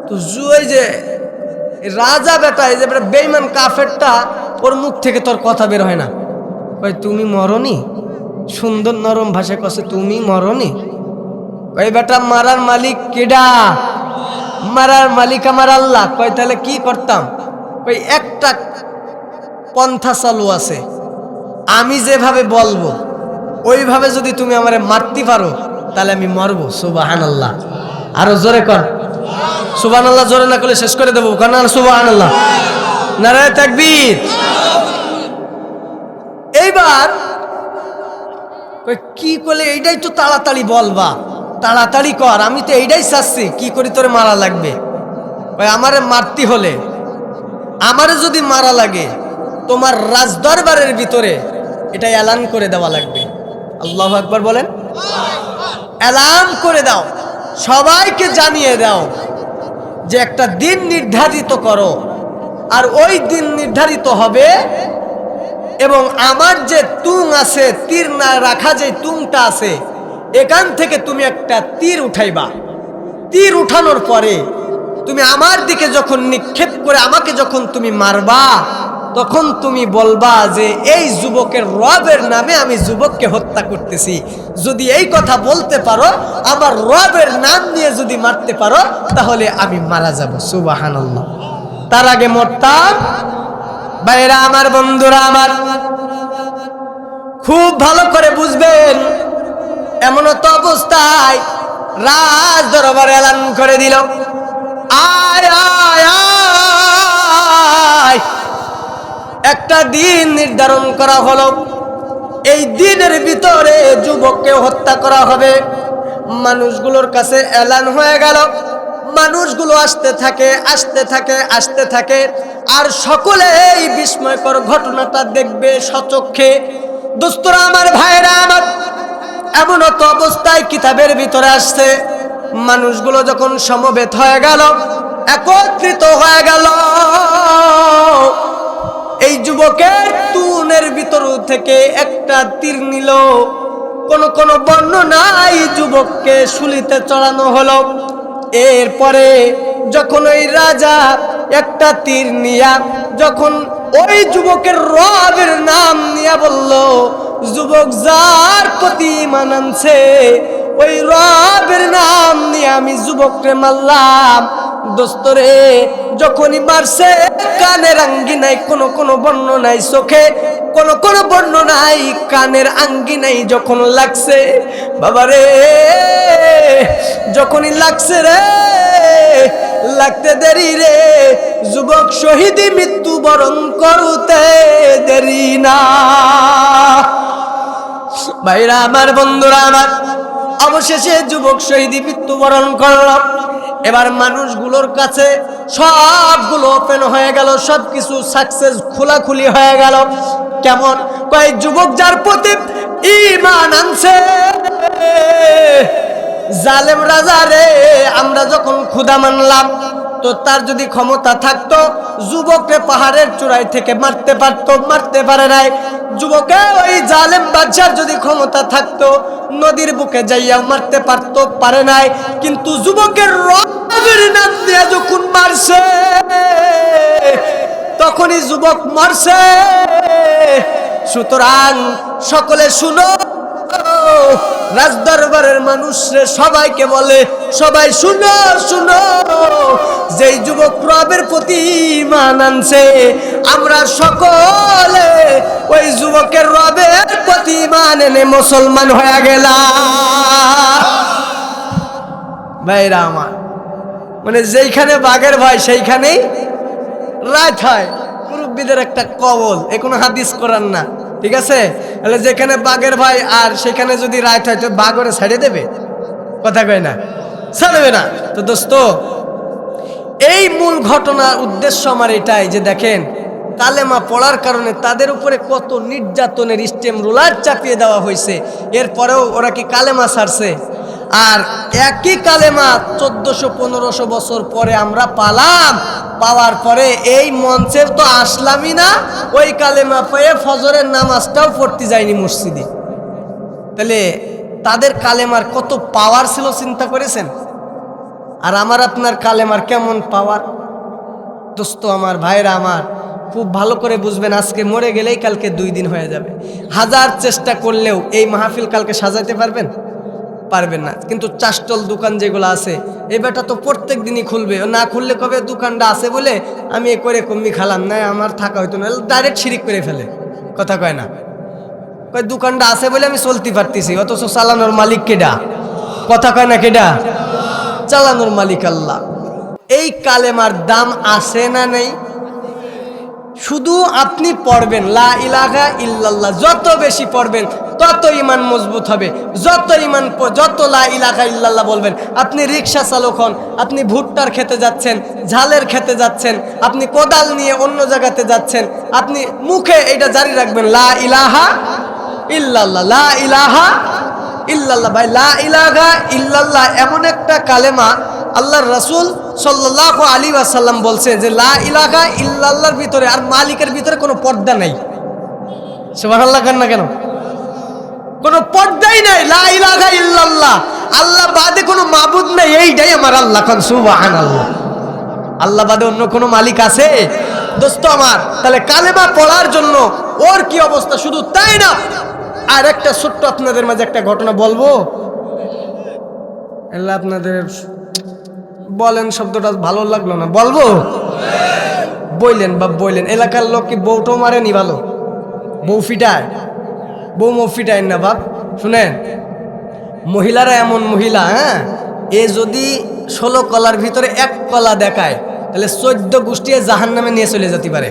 তো ওই যে রাজা বেটা, এই যে বেঈমান কাফেরটা, ওর মুখ থেকে তোর কথা বের হয় না। কই তুমি মরনি? সুন্দর নরম ভাষায় কছে তুমি মরনি? কই বেটা মারার মালিক কেডা? মারার মালিক আমার আল্লাহ। কয় তাহলে কি করতাম? কই একটা পন্থা চালু আছে, আমি যেভাবে বলবো ওইভাবে যদি তুমি আমারে মারতে পারো তাহলে আমি মরবো। সুবহানাল্লাহ। আরো জোরে কর সুবহানাল্লাহ। জোরে না করলে শেষ করে দেবো। কারণ সুবহানাল্লাহ, নারায়ে তাকবীর। এইবার কি করলে এইটাই তো তাড়াতাড়ি বলবা, তাড়াতাড়ি কর, আমি তো এইটাই চাচ্ছি, কি করি তোরে মারা লাগবে? আমারে মারতে হলে, আমারে যদি মারা লাগে, তোমার রাজদরবারের ভিতরে এটা এলান করে দেওয়া লাগবে। আল্লাহু আকবার বলেন। এলান করে দাও, সবাইকে জানিয়ে দাও যে একটা দিন নির্ধারিত করো, আর ওই দিন নির্ধারিত হবে, এবং আমার যে তুং আছে, তীর না রাখা যে তুংটা আছে, এখান থেকে তুমি একটা তীর উঠাইবা। তীর উঠানোর পরে তুমি আমার দিকে যখন নিক্ষেপ করে আমাকে যখন তুমি মারবা, তখন তুমি বলবা যে এই যুবকের রবের নামে আমি যুবককে হত্যা করতেছি। যদি এই কথা বলতে পারো, আমার রবের নাম নিয়ে যদি মারতে পারো, তাহলে আমি মারা যাব। সুবহানাল্লাহ। তার আগে মরতাম। ভাইরা আমার, বন্ধুরা আমার, খুব ভালো করে বুঝবেন, এমন তো অবস্থায় রাজ দরবার এলান করে দিল, আয় আয় আয়। একটা দিন নির্ধারণ করা হলো, এই দিনের ভিতরে যুবককে হত্যা করা হবে। মানুষগুলোর কাছে এলান হয়ে গেল, মানুষগুলো আসতে থাকে, আসতে থাকে, আসতে থাকে, আর সকলে এই বিস্ময়কর ঘটনাটা দেখবে সচক্ষে। দোস্তরা আমার, ভাইরা আমার, এমন তো অবস্থায় কিতাবের ভিতরে আসছে, মানুষগুলো যখন সমবেত হয়ে গেল, একত্রিত হয়ে গেল, এই যুবকের তুনের ভিতর থেকে একটা তীর নিল। কোন বর্ণনায় যুবককে শুলিতে চড়ানো হলো। এরপরে যখন ওই রাজা একটা তীর নিয়া যখন ওই যুবকের রবের নাম নিয়া বলল, যুবক যার প্রতি ঈমান আনছে ওই রবের নাম নিয়ে আমি যুবককে মারলাম। দোস্তরে যখনই মারছে, কানের আঙ্গিনায় কোন বর্ণনায় চোখে, কোন বর্ণনায় কানের আঙ্গিনায় যখন লাগছে, বাবারে যখনই লাগছে রে, লাগতে দেরি রে, যুবক শহীদি মৃত্যুবরণ করতে দেরি না। ভাইরা আমার, বন্ধুরা আমার, অবশেষে যুবক শহীদি মৃত্যুবরণ করল। এবার মানুষগুলোর কাছে সবগুলো ওপেন হয়ে গেল, সবকিছু সাকসেস খোলাখুলি হয়ে গেল। কেমন? কয়েক যুবক যার প্রতি ঈমান আনছে, জালেম রাজা রে, আমরা যখন খোদা মানলাম তো তার যদি ক্ষমতা থাকতো যুবককে পাহাড়ের চূড়ায় থেকে মারতে পারতো, মারতে পারে নাই। যুবকে ওই জালেম বাদশার যদি ক্ষমতা থাকতো নদীর বুকে যাইয়া মারতে পারতো, পারে নাই। কিন্তু যুবকের রবের নাম দিয়ে যখন মারছে তখনই যুবক মারছে। সুতরাং সকলে শুনো, রাজদরবারের মানুষরে সবাইকে বলে, সবাই শুনো শুনো, যেই যুবক রবের প্রতি ঈমান আনছে আমরা সকলে ওই যুবকের রবের প্রতি ঈমান এনে মুসলমান হয়ে গেলাম। ভাইরা আমার, মানে যেইখানে বাঘের ভয় সেইখানেই রাত হয়, মুরব্বীদের একটা কবল, এ কোনো হাদিস কোরআন না, ঠিক আছে? তাহলে যেখানে বাঘের ভয় আর সেখানে যদি রাত হয় তো বাঘ ওরে ছেড়ে দেবে? কথা কয় না, ছাড়বে না। তো দোস্ত, এই মূল ঘটনার উদ্দেশ্য আমার এটাই যে দেখেন কালেমা পড়ার কারণে তাদের উপরে কত নির্যাতনের স্টেম রোলার চাপিয়ে দেওয়া হয়েছে, এরপরেও ওরা কি কালেমা ছাড়ছে? আর একই কালেমা 1400-1500 বছর পরে আমরা পালাম, পাওয়ার পরে এই মঞ্চের তো আসলামই না, ওই কালেমা পেয়ে ফজরের নামাজটাও পড়তে যায়নি মসজিদে। তাহলে তাদের কালেমার কত পাওয়ার ছিল চিন্তা করেছেন? আর আমার আপনার কালেমার কেমন পাওয়ার? দোস্ত আমার, ভাইরা আমার, খুব ভালো করে বুঝবেন, আজকে মরে গেলেই কালকে 2 দিন হয়ে যাবে। হাজার চেষ্টা করলেও এই মাহফিল কালকে সাজাতে পারবেন? পারবেন না। কিন্তু চাষটল দোকান যেগুলো আছে, এই বেটা তো প্রত্যেক দিনই খুলবে, না খুললে কবে দোকানটা আছে বলে আমি এ করে কমনি খালাম না, আমার থাকা হইতো না, ডাইরেক্ট শিরিক করে ফেলে। কথা কয় না, কয় দোকানটা আছে বলে আমি চলতে পারতেছি, অথচ চালানোর মালিক কেডা? কথা কয় না, কেডা? চালানোর মালিক আল্লাহ। এই কালেমার দাম আছে না নেই? শুধু আপনি পড়বেন লা ইলাহা ইল্লাল্লাহ, যত বেশি পড়বেন তত ঈমান মজবুত হবে। যত লা ইলাহা ইল্লাল্লাহ বলবেন, আপনি রিক্সা চালক হন, আপনি ভুট্টার খেতে যাচ্ছেন, ঝালের খেতে যাচ্ছেন, আপনি কোদাল নিয়ে অন্য জায়গাতে যাচ্ছেন, আপনি মুখে এটা জারি রাখবেন লা ইলাহা ইল্লাল্লাহ, লা ইলাহা ইল্লাল্লাহ। ভাই, লা ইলাহা ইল্লাল্লাহ এমন একটা কালেমা, আল্লাহর রাসূল সাল্লাল্লাহু আলাইহি ওয়াসাল্লাম বলছে যে লা ইলাহা ইল্লাল্লাহর ভিতরে আর মালিকের ভিতরে কোনো পর্দা নাই। সুবহানাল্লাহ কেন না, কেন কোনো পর্দাই নাই? লা ইলাহা ইল্লাল্লাহ, আল্লাহ বাদে কোনো মাবুদ নাই, এইটাই আমার আল্লাহ। কোন সুবহানাল্লাহ। আল্লাহ বাদে অন্য কোনো মালিক আছে? দোস্ত আমার, তাহলে কালেমা পড়ার জন্য ওর কি অবস্থা! শুধু তাই না, আর একটা ছোট্ট আপনাদের মাঝে একটা ঘটনা বলবো। আল্লাহ আপনাদের বলেন, শব্দটা ভালো লাগলো না, বলবো? বললেন বা বললেন। এলাকার লোক কি বউটো মারেনি? ভালো বউ ফিটায়, বউ মৌ ফিটায় না বাপ। শুনেন, মহিলারা এমন মহিলা, হ্যাঁ, এ যদি 16 কলার ভিতরে 1 কলা দেখায় তাহলে 14 গোষ্ঠী জাহান্নামে নিয়ে চলে যেতে পারে।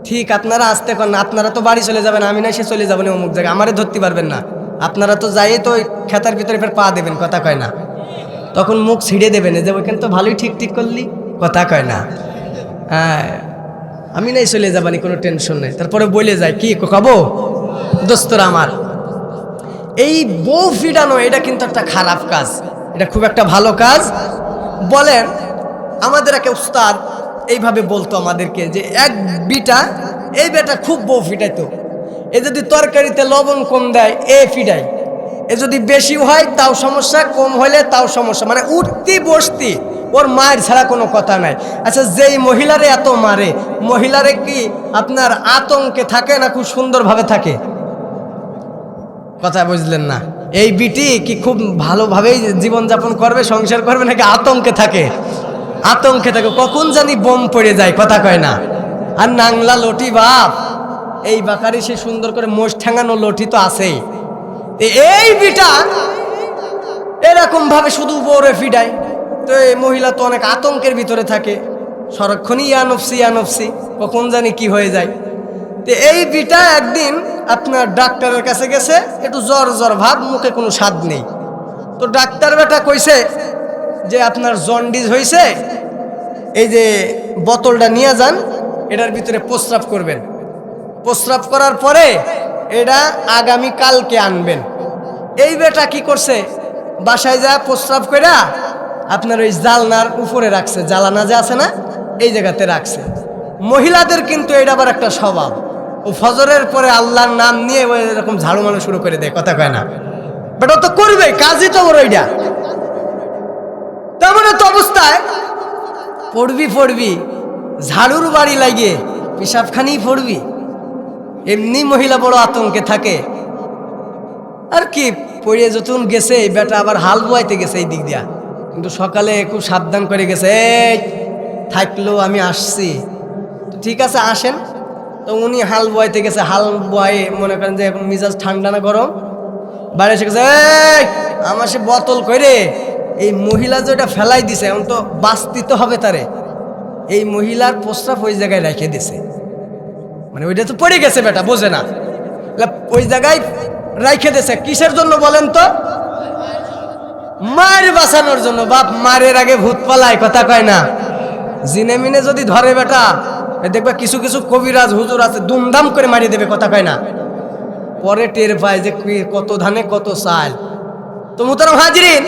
ঠিক আপনারা আসতে কর না, আপনারা তো বাড়ি চলে যাবেন, আমি না সে চলে যাবেন অমুক জায়গায়, আমারে ধরতে পারবেন না। আপনারা তো যাই তো ওই খেতার ভিতরে ফের পা দেবেন, কথা কয় না, তখন মুখ ছিঁড়ে দেবেন যে ওইখানে তো ভালোই ঠিক ঠিক করলি, কথা কয় না। হ্যাঁ, আমি নাই চলে যাবানি, কোনো টেনশন নেই। তারপরে বলে যায় কি কব? দোস্তরা আমার, এই বউ ফিটানো এটা কিন্তু একটা খারাপ কাজ, এটা খুব একটা ভালো কাজ। বলেন, আমাদের একটা উস্তাদ এইভাবে বলতো আমাদেরকে যে এক বিটা, এই বেটা খুব বউ ফিটাইতো। এ যদি তরকারিতে লবণ কম দেয় এ ফিটাই, এ যদি বেশি হয় তাও সমস্যা, কম হইলে তাও সমস্যা, মানে উঠতি বসতি ওর মায়ের ছাড়া কোনো কথা নাই। আচ্ছা, যেই মহিলারে এত মারে, মহিলারে কি আপনার আতঙ্কে থাকে না খুব সুন্দরভাবে থাকে? কথা বুঝলেন না? এই বিটি কি খুব ভালোভাবেই জীবনযাপন করবে, সংসার করবে, নাকি আতঙ্কে থাকে? আতঙ্কে থাকে, কখন জানি বোম পড়ে যায়, কথা কয় না। আর নাংলা লটি বাপ, এই বাকারি সে সুন্দর করে মোষ ঠ্যাঙানো লটি তো আছেই। এই বিটা এরকম ভাবে শুধু বউরে ফিডায়, তো এই মহিলা তো অনেক আতঙ্কের ভিতরে থাকে, সারাক্ষণই ইয়া নফসি ইয়া নফসি, কখন জানি কি হয়ে যায়। তো এই বিটা একদিন আপনার ডাক্তারের কাছে গেছে, একটু জ্বর জ্বর ভাব, মুখে কোনো স্বাদ নেই। তো ডাক্তার বেটা কইছে যে আপনার জন্ডিস হয়েছে, এই যে বোতলটা নিয়ে যান, এটার ভিতরে প্রস্রাব করবেন। প্রস্রাব করার পরে এটা আগামী কালকে আনবেন। এই বেটা কি করছে, বাসায় যা প্রস্রাব কইরা আপনার ওই জালনার উপরে রাখছে, জ্বালানা যে আছে না, এই জায়গাতে রাখছে। মহিলাদের কিন্তু এটা আবার একটা স্বভাব, ও ফজরের পরে আল্লাহর নাম নিয়ে ওই এরকম ঝাড়ু মারো শুরু করে দেয়, কথা কয় না, বাট ও তো করবে, কাজই তো ওর ওইটা। তেমন তো অবস্থায় পড়বি ঝাড়ুর বাড়ি লাগিয়ে পেশাবখানি পড়বি, এমনি মহিলা বড় আতঙ্কে থাকে। আর কি পড়িয়ে যতক্ষণ গেছে, এই বেটা আবার হাল বোয়াইতে গেছে এই দিক দিয়া, কিন্তু সকালে খুব সাবধান করে গেছে, এই থাকলো আমি আসছি। তো ঠিক আছে আসেন। তো উনি হাল বোয়াইতে গেছে, হাল বোয়াই মনে করেন যে এখন মিজাজ ঠান্ডা না গরম, বাড়ি এসে গেছে, এই আমার সে বোতল কইরে এই মহিলা যে ওটা ফেলাই দিছে, এখন তো বাঁচতে তো হবে তারে। এই মহিলার প্রস্রাব ওই জায়গায় রেখে দিছে, মানে ওইটা তো পড়ে গেছে, বেটা বোঝে না, ওই জায়গায় রাইখে দিছে। কিসের জন্য বলেন তো? মার বাঁচানোর জন্য। বাপ মারের আগে ভূত পালায়, কথা কয় না। জিনে মিনে যদি ধরে বেটা, দেখবা কিছু কিছু কবিরাজ হুজুর আছে দুমদাম করে মারিয়ে দেবে, কথা কয় না। পরে টের পায় যে কত ধানে কত চাল। তো মুহতারাম হাজিরিন,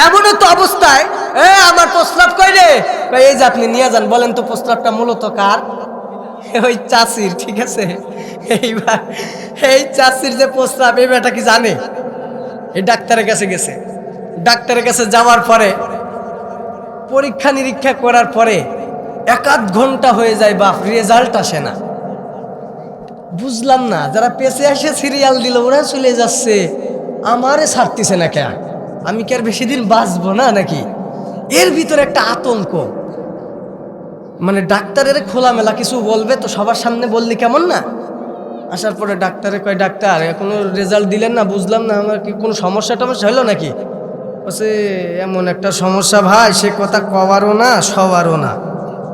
এমনও তো অবস্থায় আমার প্রস্রাব কইরে, এই যে আপনি নিয়ে যান, বলেন তো প্রস্রাবটা মূলত কার? ওই চাষির, ঠিক আছে। এইবার এই চাষির যে প্রস্রাব, এই বেটা কি জানে? এই ডাক্তারের কাছে গেছে, ডাক্তারের কাছে যাওয়ার পরে পরীক্ষা নিরীক্ষা করার পরে 1-8 ঘন্টা হয়ে যায়, বাপ রেজাল্ট আসে না। বুঝলাম না, যারা পেছে আসে সিরিয়াল দিল ওরা চলে যাচ্ছে, আমারে ছাড়তেছে না কেন? আমি কি আর বেশি দিন বাঁচবো না নাকি? এর ভিতরে একটা আতঙ্ক, মানে ডাক্তারের খোলামেলা কিছু বলবে তো সবার সামনে বললি কেমন না? আসার পরে ডাক্তারে কয়, ডাক্তার এখনো রেজাল্ট দিলেন না, বুঝলাম না, আমার কি কোনো সমস্যা টমস্যা হলো নাকি? বলছে এমন একটা সমস্যা ভাই, সে কথা কবারও না সবারও না।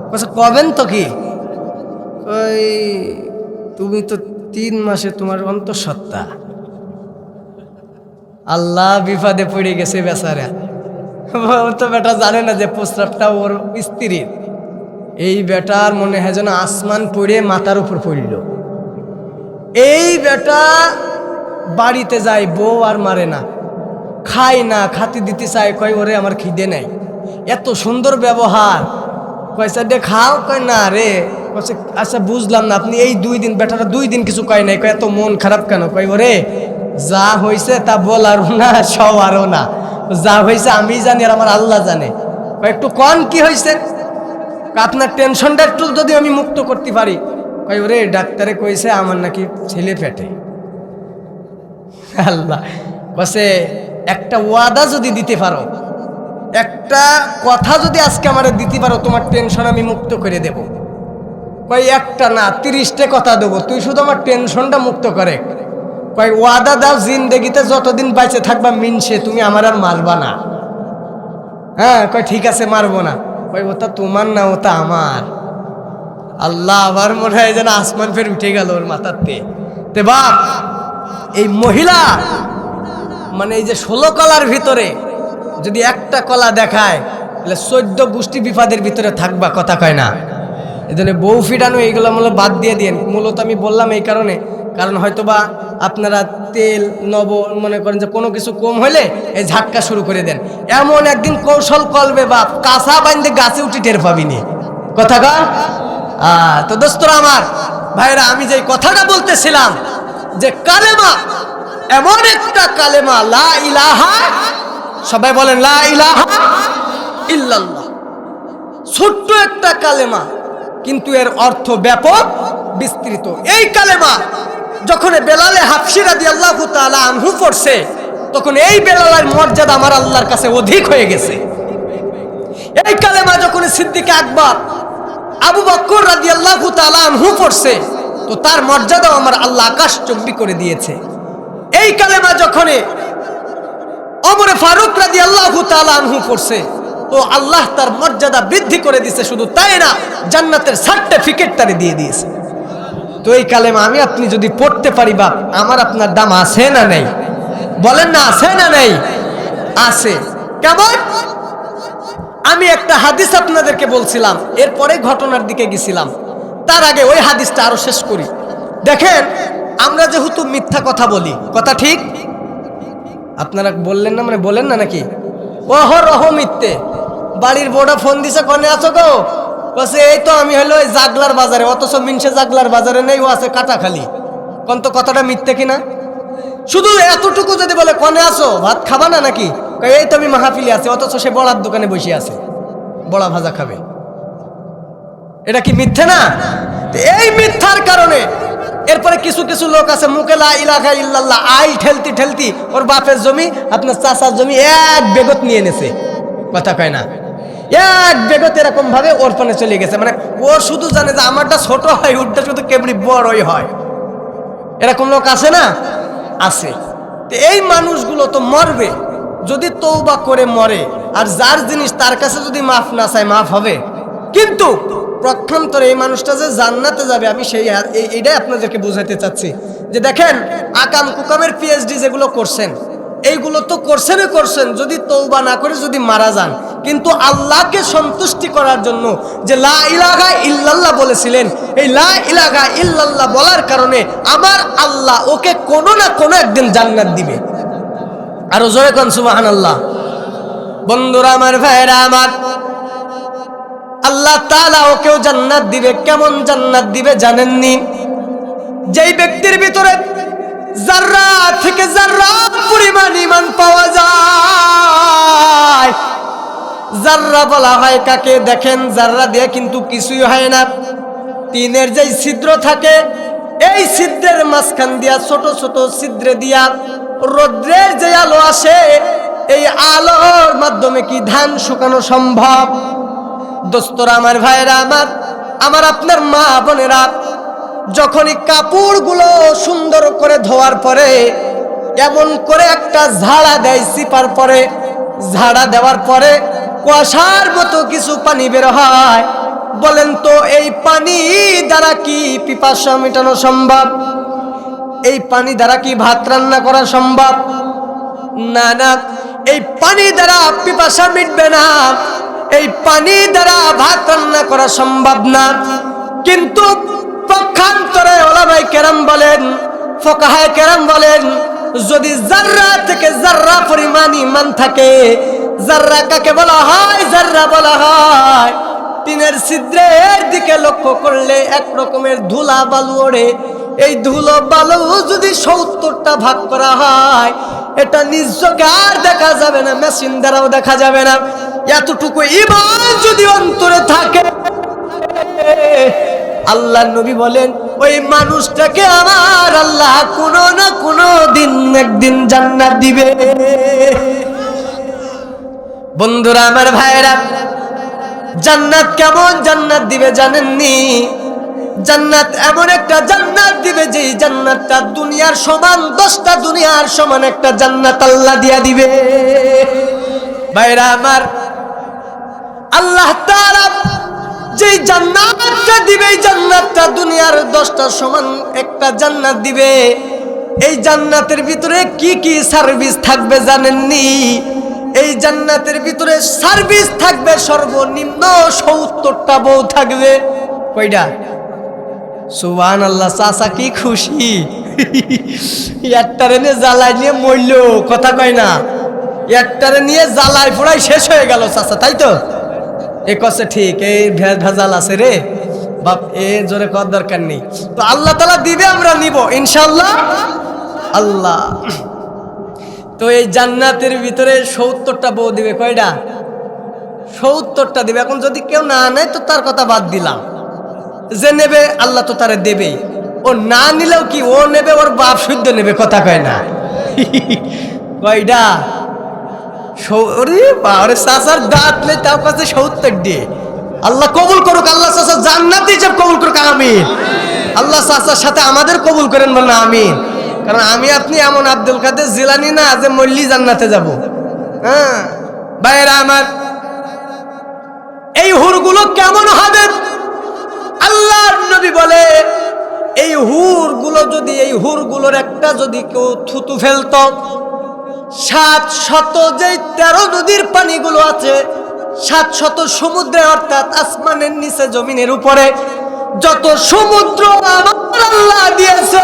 বলছে কবেন তো কি? ওই তুমি তো 3 মাসে তোমার অন্তঃসত্ত্বা। আল্লাহ, বিপদে পড়ে গেছে বেচারা। ও তো বেটা জানে না যে প্রস্রাবটা ওর স্ত্রীর। এই বেটার মনে হয় যেন আসমান পড়ে মাথার উপর পড়ল। এই বেটা বাড়িতে যায়, বউ আর মারে না, খায় না, খাতি দিতে চায়, কয় ওরে আমার খিদে নাই। এত সুন্দর ব্যবহার, কয়সা ডে খাও, কয় না রে। আচ্ছা বুঝলাম না, আপনি এই 2 দিন, বেটারা 2 দিন কিছু কয় নাই, কয় এত মন খারাপ কেন? কয় ওরে যা হয়েছে তা বলারও না সবারও না, যা হয়েছে আমি জানি আর আমার আল্লাহ জানে। একটু কন কি হয়েছে? আপনার টেনশনটা একটু যদি আমি মুক্ত করতে পারি। কয় ওরে ডাক্তারে কইছে আমার নাকি ছেলে পেটে। আল্লাহ বসে একটা ওয়াদা যদি দিতে পারো, একটা কথা যদি আজকে আমার দিতে পারো, তোমার টেনশন আমি মুক্ত করে দেব। কয় একটা না 30টা কথা দেবো, তুই শুধু আমার টেনশনটা মুক্ত করে। কয় ওয়াদা দাও, জিন্দেগিতে যতদিন বাইচে থাকবা মিনসে তুমি আমার আর মারবা না। হ্যাঁ, কয় ঠিক আছে মারবো না। কয় ওটা তোমার না, ওটা আমার। আল্লাহ, আবার মনে হয় যেন আসমান ফের উঠে গেল ওর মাথাতে। তে বাপ, এই মহিলা মানে এই যে 16 কলার ভিতরে যদি একটা কলা দেখায়, তাহলে 14 গোষ্ঠী বিপদের ভিতরে থাকবা, কথা কয় না। এই জন্য বউ ফিরানো এইগুলো মূলত বাদ দিয়ে দিন। মূলত আমি বললাম এই কারণে, কারণ হয়তোবা আপনারা তেল নব মনে করেন যে কোনো কিছু কম হলে এই ঝাটকা শুরু করে দেন। এমন একদিন কৌশল করবে বাপ, কাঁচা বাইন্দে গাছে উঠে টের পাবিনি, কথা কয়। তো দোস্তরা আমার ভাইরা, আমি যে কথাটা বলতেছিলাম যে কালেমা এমন একটা কালেমা, লা ইলাহা, সবাই বলেন লা ইলাহা ইল্লাল্লাহ। ছোট্ট একটা কালেমা, কিন্তু এর অর্থ ব্যাপক বিস্তৃত। এই কালেমা যখন বেলালে হাফসি রাদিয়াল্লাহু তাআলা আনহু পড়ছে, তখন এই বেলালের মর্যাদা আমার আল্লাহর কাছে অধিক হয়ে গেছে। এই কালেমা যখন সিদ্দিক আকবর আবু বকর রাদিয়াল্লাহু তাআলা আনহু পড়ছে, তো তার মর্যাদাও আমার আল্লাহ আকাশচুম্বী করে দিয়েছে। এই কালেমা যখন ওমর ফারুক রাদিয়াল্লাহু তাআলা আনহু পড়ছে, তো আল্লাহ তার মর্যাদা বৃদ্ধি করে দিয়েছে। শুধু তাই না, জান্নাতের সার্টিফিকেট তারে দিয়ে দিয়েছে। তো এই কালেমা আমি আপনি যদি পড়তে পারি, বাপ আমার আপনার দাম আছে না নেই? বলেন না, আছে না নেই? আছে। কেমন? আমি একটা হাদিস আপনাদেরকে বলছিলাম, এরপরে ঘটনার দিকে গেছিলাম। তার আগে ওই হাদিসটা আরো শেষ করি। দেখেন, আমরা যেহেতু মিথ্যা কথা বলি, কথা ঠিক? আপনারা বললেন না, মানে বলেন না নাকি? অহরহ মিথ্যে। বাড়ির বড় ফোন দিছে, কনে আছো গো? বলছে এই তো আমি হলো ওই জাগলার বাজারে, অথচ মিনসে জাগলার বাজারে নেই, ও আছে কাটাখালি। কোন তো কথাটা মিথ্যে কিনা? শুধু এতটুকু যদি বলে কনে আছো, ভাত খাবা না নাকি? এই তো আমি মাহফিলে আছি, অথচ সে বড়ার দোকানে বসে আছে, বড়া ভাজা খাবে। এটা কি মিথ্যে না? এই মিথ্যার কারণে এরপরে কিছু কিছু লোক আছে মুখে লা ইলাহা ইল্লাল্লাহ আইল ঠেলতি ঠেলতি ওর বাপের জমি, আপনার চাচার জমি এক বেগত নিয়ে নেছে, কথা কয় না? এক বেগত এরকম ভাবে ওর পানে চলে গেছে। মানে ও শুধু জানে যে আমারটা ছোট হয়, ওরটা শুধু কেবড়ি বড়ই হয়। এরকম লোক আছে না? আছে। এই মানুষগুলো তো মরবে, যদি তওবা করে মরে, আর যার জিনিস তার কাছে যদি মাফ না চায়, মাফ হবে? কিন্তু প্রক্ষান্তরে এই মানুষটা যে জান্নাতে যাবে, আমি এইটাই আপনাদেরকে বুঝাইতে চাচ্ছি যে দেখেন, আকাম কুকামের পিএইচডি যেগুলো করছেন, এইগুলো তো করছেন, যদি তওবা না করে যদি মারা যান, কিন্তু আল্লাহকে সন্তুষ্টি করার জন্য যে লা ইলাহা ইল্লাল্লাহ বলেছিলেন, এই লা ইলাহা ইল্লাল্লাহ বলার কারণে আমার আল্লাহ ওকে কোনো না কোনো একদিন জান্নাত দিবে। আরো জোরে কোন সুবহানাল্লাহ। বন্ধুরা আমার, ভাইরা আমার, আল্লাহ তাআলা ওকেও জান্নাত দিবে। কেমন জান্নাত দিবে জানেননি? যেই ব্যক্তির ভিতরে যাররা থেকে যাররা পরিমাণ ঈমান পাওয়া যায়। যাররা বলা হয় কাকে? দেখেন, যাররা দিয়ে কিন্তু কিছুই হয় না। টিনের যেই ছিদ্র থাকে, এই ছিদ্রের মাঝখান দিয়া ছোট ছোট ছিদ্রে দিয়া রৌদ্রের যে আলো আসে, এই আলোর মাধ্যমে কি ধান শুকানো সম্ভব? দোস্তরা আমার, ভাইরা আমার, আমার আপনার মা বোনেরা, যখনই কাপড়গুলো সুন্দর করে ধোয়ার পরে এমন করে একটা ঝাড়া দেয়, চিপার পরে, ঝাড়া দেওয়ার পরে কুয়াশার মতো কিছু পানি বের হয়। বলেন তো, এই পানি দ্বারা কি পিপাসা মেটানো সম্ভব? এই পানি দ্বারা কি ভাত রান্না করা সম্ভব? না না, এই পানি দ্বারা পিপাসা মিটবে না, এই পানি দ্বারা ভাত রান্না করা সম্ভব না। কিন্তু পক্ষান্তরে ওলামায়ে কেরাম বলেন, ফুকাহায়ে কেরাম বলেন, যদি যাররা থেকে যাররা পরিমাণ ঈমান থাকে, যাররা কাকে বলা হয়? যাররা বলা হয় টিনের ছিদ্রের দিকে লক্ষ্য করলে এক রকমের ধুলা বালু ওড়ে। এই ধুলো বালু যদি 70টা ভাগ করা হয়, এটা নিজ চোখে আর দেখা যাবে না, মেশিন দ্বারাও দেখা যাবে না। এতটুকু ঈমান যদি অন্তরে থাকে, আল্লাহ নবী বলেন, ওই মানুষটাকে আমার আল্লাহ কোনো না কোনো দিন একদিন জান্নাত দিবে। বন্ধুরা আমার, ভাইরা, জান্নাত কেমন জান্নাত দিবে জানেননি? জান্নাত এমন একটা জান্নাত দিবে, যেই জান্নাতটা দুনিয়ার সমান, 10টা দুনিয়ার সমান একটা জান্নাত আল্লাহ দিয়া দিবে। ভাইরা আমার, আল্লাহ তাআলা যেই জান্নাতটা দিবে, এই জান্নাতটা দুনিয়ার 10টা সমান একটা জান্নাত দিবে। এই জান্নাতের ভিতরে কি কি সার্ভিস থাকবে জানেননি? এই জান্নাতের ভিতরে সার্ভিস থাকবে সর্বনিম্ন 70টা বউ থাকবে। কয়টা? সুবহানাল্লাহ। চাচা কি খুশি! একটারে নিয়ে জ্বালাই নিয়ে মরল, কথা কয় না? একটারে নিয়ে জ্বালাই পোড়াই শেষ হয়ে গেল চাচা, তাই তো? এ কছে ঠিক, এই ভেজাল আছে রে বাপ, এ জোরে কর দরকার নেই। তো আল্লাহ তাআলা দিবে, আমরা নিব ইনশাআল্লাহ। আল্লাহ তো এই জান্নাতের ভিতরে 70টা বউ দিবে। কয়টা? 70টা দিবে। এখন যদি কেউ না নেয় তো তার কথা বাদ দিলাম, যে নেবে আল্লাহ তো তারে দেবেই। ও না নিলেও কি, ও নেবে, ওর বাপ শুদ্ধ নেবে, কথা কয় না? কয়টা? চাচার দাঁত নেই, তাও কাছে 70 দিয়ে। আল্লাহ কবুল করুক, আল্লাহ চাচা জান্নাত হিসাব কবুল করুক, আমিন। আল্লাহ চাচার সাথে আমাদের কবুল করেন, বলেন আমিন। কারণ আমি আপনি এমন আব্দুল কাদের জিলানী না যে মল্লি জান্নাতে যাব। হ্যাঁ ভাইরা আমার, এই হুরগুলো কেমন হবে? আল্লাহর নবী বলে, এই হুরগুলো যদি, এই হুরগুলোর একটা যদি কেউ থুতু ফেলতো, 700 যেই 13 নদীর পানিগুলো আছে, 700 সমুদ্রে, অর্থাৎ আসমানের নিচে জমিনের উপরে যত সমুদ্র আমার আল্লাহ দিয়েছে,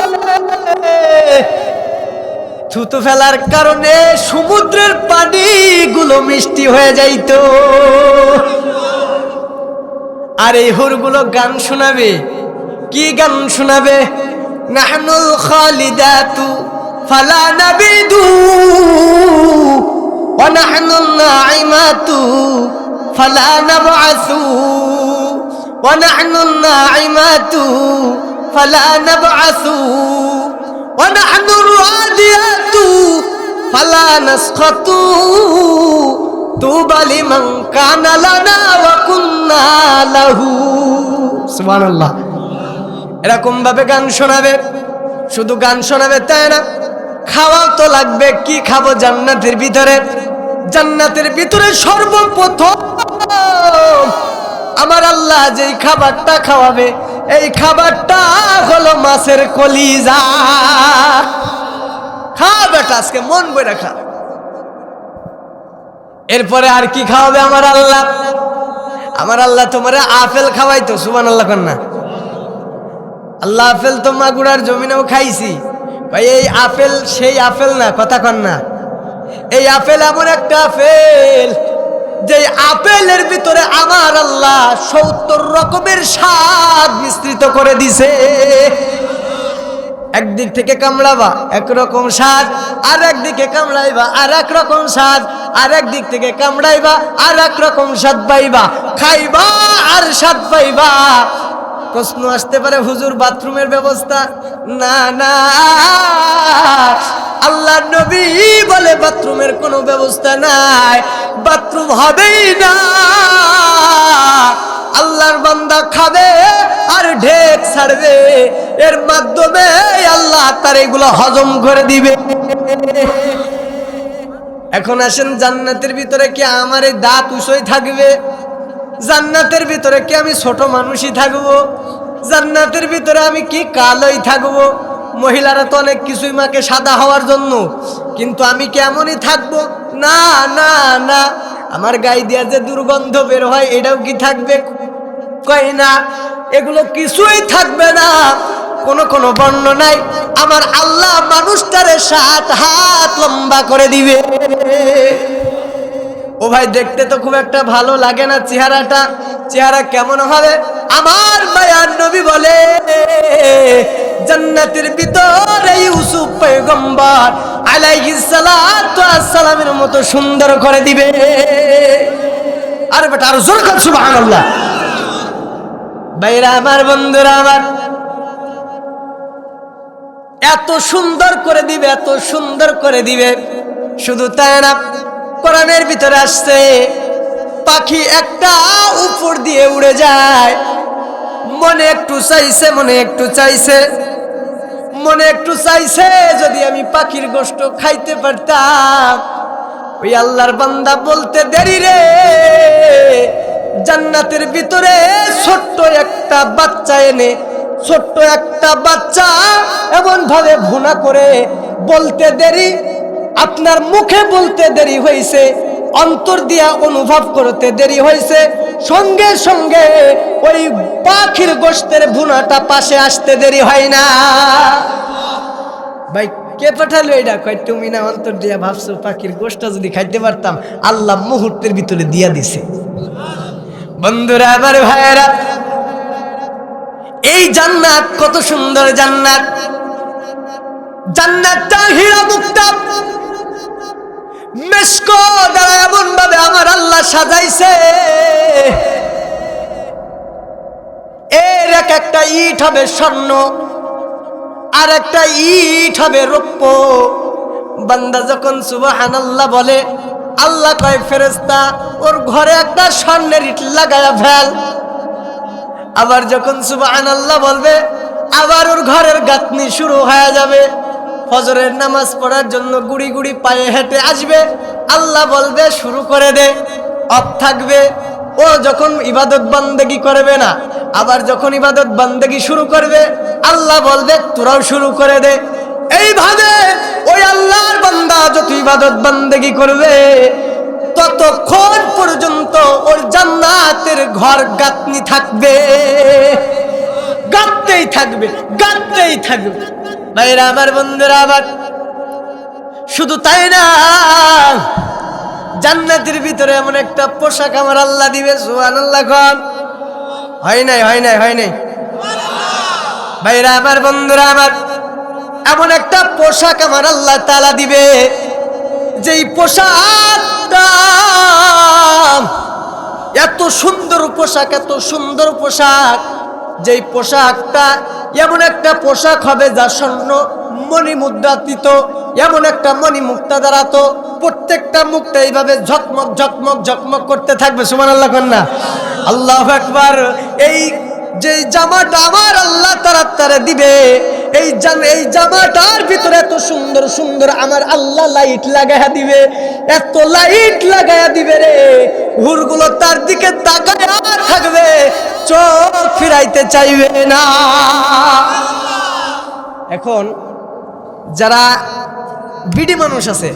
থুতু ফেলার কারণে সমুদ্রের পানিগুলো মিষ্টি হয়ে যাইত। আর এই হুরগুলো গান শোনাবে। কি গান শোনাবে? নাহনুল খালিদাতু ফালা নাবিদু ওয়া নাহনুন নাঈমাতু ফালা নাবআসু ওয়া নাহনুন নাঈমাতু ফালা নাবআসু ওয়া নাহনুর রাদিয়াতু ফালা নাসখাতু তুবা লিমান কানা লানা ওয়া কুন্না লাহু। সুবহানাল্লাহ। এরকম ভাবে গান শোনাবে। শুধু গান শোনাবে তাই না, খাওয়াও তো লাগবে। কি খাবো? জান্নাতের ভিতরে, জান্নাতের ভিতরে সর্বপ্রথম আমার আল্লাহ যেই খাবারটা খাওয়াবে, এই খাবারটা হলো মাছের কলিজা। খা বেটা, আজকে মন বইরা খা। এরপরে আর কি খাওয়াবে আমার আল্লাহ? আমার আল্লাহ তোমারে আপেল খাওয়াইতো। সুবহানাল্লাহ কন্যা। আল্লাহ আপেল তো মাগুরার জমিনেও খাইছি ভাই। এই আপেল সেই আপেল না, কথা কন না। এই আপেল এমন একটা আপেল, যে আপেলের ভিতরে আমার আল্লাহ 70 রকমের স্বাদ মিশ্রিত করে দিছে। একদিক থেকে কামড়াবা একরকম স্বাদ, আর একদিকে কামড়াইবা আর এক রকম স্বাদ, আর একদিক থেকে কামড়াইবা আর এক রকম স্বাদ পাইবা। খাইবা আর স্বাদ পাইবা। প্রশ্ন আসতে পারে, হুজুর বাথরুমের ব্যবস্থা? না না, আল্লাহর নবী বলে বাথরুমের কোনো ব্যবস্থা নাই, বাথরুম হবেই না। আল্লাহর বান্দা খাবে আর ঢেক ছাড়বে, এর মাধ্যমে আল্লাহ তার এগুলো হজম করে দিবে। এখন আসেন, জান্নাতের ভিতরে কি আমার এই দাঁত উঁচুই থাকবে? জান্নাতের ভিতরে কি আমি ছোট মানুষই থাকবো? জান্নাতের ভিতরে আমি কি কালোই থাকবো? মহিলারা তো অনেক কিছুই মাকে সাদা হওয়ার জন্য, কিন্তু আমি কি এমনই থাকবো? না না না, আমার গায়ে দিয়া যে দুর্গন্ধ বের হয় এটাও কি থাকবে? কই না, এগুলো কিছুই থাকবে না। কোন বর্ণনায় আমার আল্লাহ মানুষটারে 7 হাত লম্বা করে দিবে। ও ভাই, দেখতে তো খুব একটা ভালো লাগে না চেহারাটা। চেহারা কেমন হবে? আমার মায়ার নবী বলে, জান্নাতের ভিতরে ইউসুফ পয়গম্বর আলাইহিস সালাতু ওয়াস সালামের মতো সুন্দর করে দিবে। আরে বেটা, আর জোরে কর সুবহানাল্লাহ। ভাইরা আমার, বন্ধুরা আমার, এত সুন্দর করে দিবে, এত সুন্দর করে দিবে। শুধু তাই না, কোরআনের ভিতরে আসছে পাখি একটা উপর দিয়ে উড়ে যায়। মনে একটু চাইছে, মনে একটু চাইছে, মনে একটু চাইছে যদি আমি পাখির গোশত খাইতে পারতাম। ওই আল্লাহর বান্দা বলতে দেরি রে, জান্নাতের ভিতরে ছোট্ট একটা বাচ্চা এনে, ছোট্ট একটা বাচ্চা এমন ভাবে ভুনা করে বলতে দেরি, আপনার মুখে বলতে দেরি হয়েছে, অন্তর দিয়া অনুভব করতে দেরি হয়েছে, সঙ্গে সঙ্গে ওই পাখির গোশতের ভুনাটা পাশে আসতে দেরি হয় না। ভাই, কে পাঠালো এটা? কয় তুমি না অন্তর দিয়া ভাবছো পাখির গোশতটা যদি খাইতে পারতাম, আল্লাহ মুহূর্তের ভিতরে দিয়া দিছে। বন্ধুরা আমার, ভাইয়েরা, এই জান্নাত কত সুন্দর জান্নাত! জান্নাতটা হীরা মুক্তা মেশকো দ্বারা এমন ভাবে আমার আল্লাহ সাজাইছে, এর এক একটা ইট হবে স্বর্ণ, আর একটা ইট হবে রৌপ্য। বান্দা যখন সুবহানাল্লাহ বলে, আল্লাহ কয় ফেরেশতা ওর ঘরে একটা স্বর্ণের ইট লাগায়া ফেল। আবার যখন সুবহানাল্লাহ বলবে, আবার ওর ঘরের গাঁথনি শুরু হয়ে যাবে। ফজরের নামাজ পড়ার জন্য গুড়ি গুড়ি পায়ে হেঁটে আসবে, আল্লাহ বলবে শুরু করে দে, অফ থাকবে। ও যখন ইবাদত বান্দেগি করবে না, আবার যখন ইবাদত বান্দেগি শুরু করবে, আল্লাহ বলবে তোরাও শুরু করে দে। এইভাবে ওই ওই আল্লাহর বান্দা যত ইবাদত বান্দেগি করবে ততক্ষণ পর্যন্ত ওর জান্নাতের ঘর গাঁথনি থাকবে, গাঁথতেই থাকবে, গাঁথতেই থাকবে। ভাইরা আমার, বন্ধুরা আমার, শুধু তাই না, জান্নাতের ভিতরে এমন একটা পোশাক আমার আল্লাহ দিবে, সুবহানাল্লাহ। হয় নাই, হয় নাই, হয় নাই। ভাইরা আমার, বন্ধুরা আমার, এমন একটা পোশাক আমার আল্লাহ তাআলা দিবে, যেই পোশাকটা এত সুন্দর পোশাক, এত সুন্দর পোশাক, যেই পোশাকটা এমন একটা পোশাক হবে যা স্বর্ণ মণি মুদ্রাতীত, এমন একটা মণি মুক্তা দ্বারা তো প্রত্যেকটা মুক্তা এইভাবে ঝকমক ঝকমক ঝকমক করতে থাকবে, সুবহানাল্লাহ কন্যা, আল্লাহু আকবার। এই যে জামাটা আমার আল্লাহ তাআলা দিবে, এই জামাটার ভিতরে এত সুন্দর সুন্দর আমার আল্লাহ লাইট লাগায়া দিবে, এত লাইট লাগায়া দিবে রে, হুরগুলো তার দিকে তাকায়া থাকবে, চোখ ফিরাইতে চাইবে না। এখন যারা বিডি মানুষ আছে,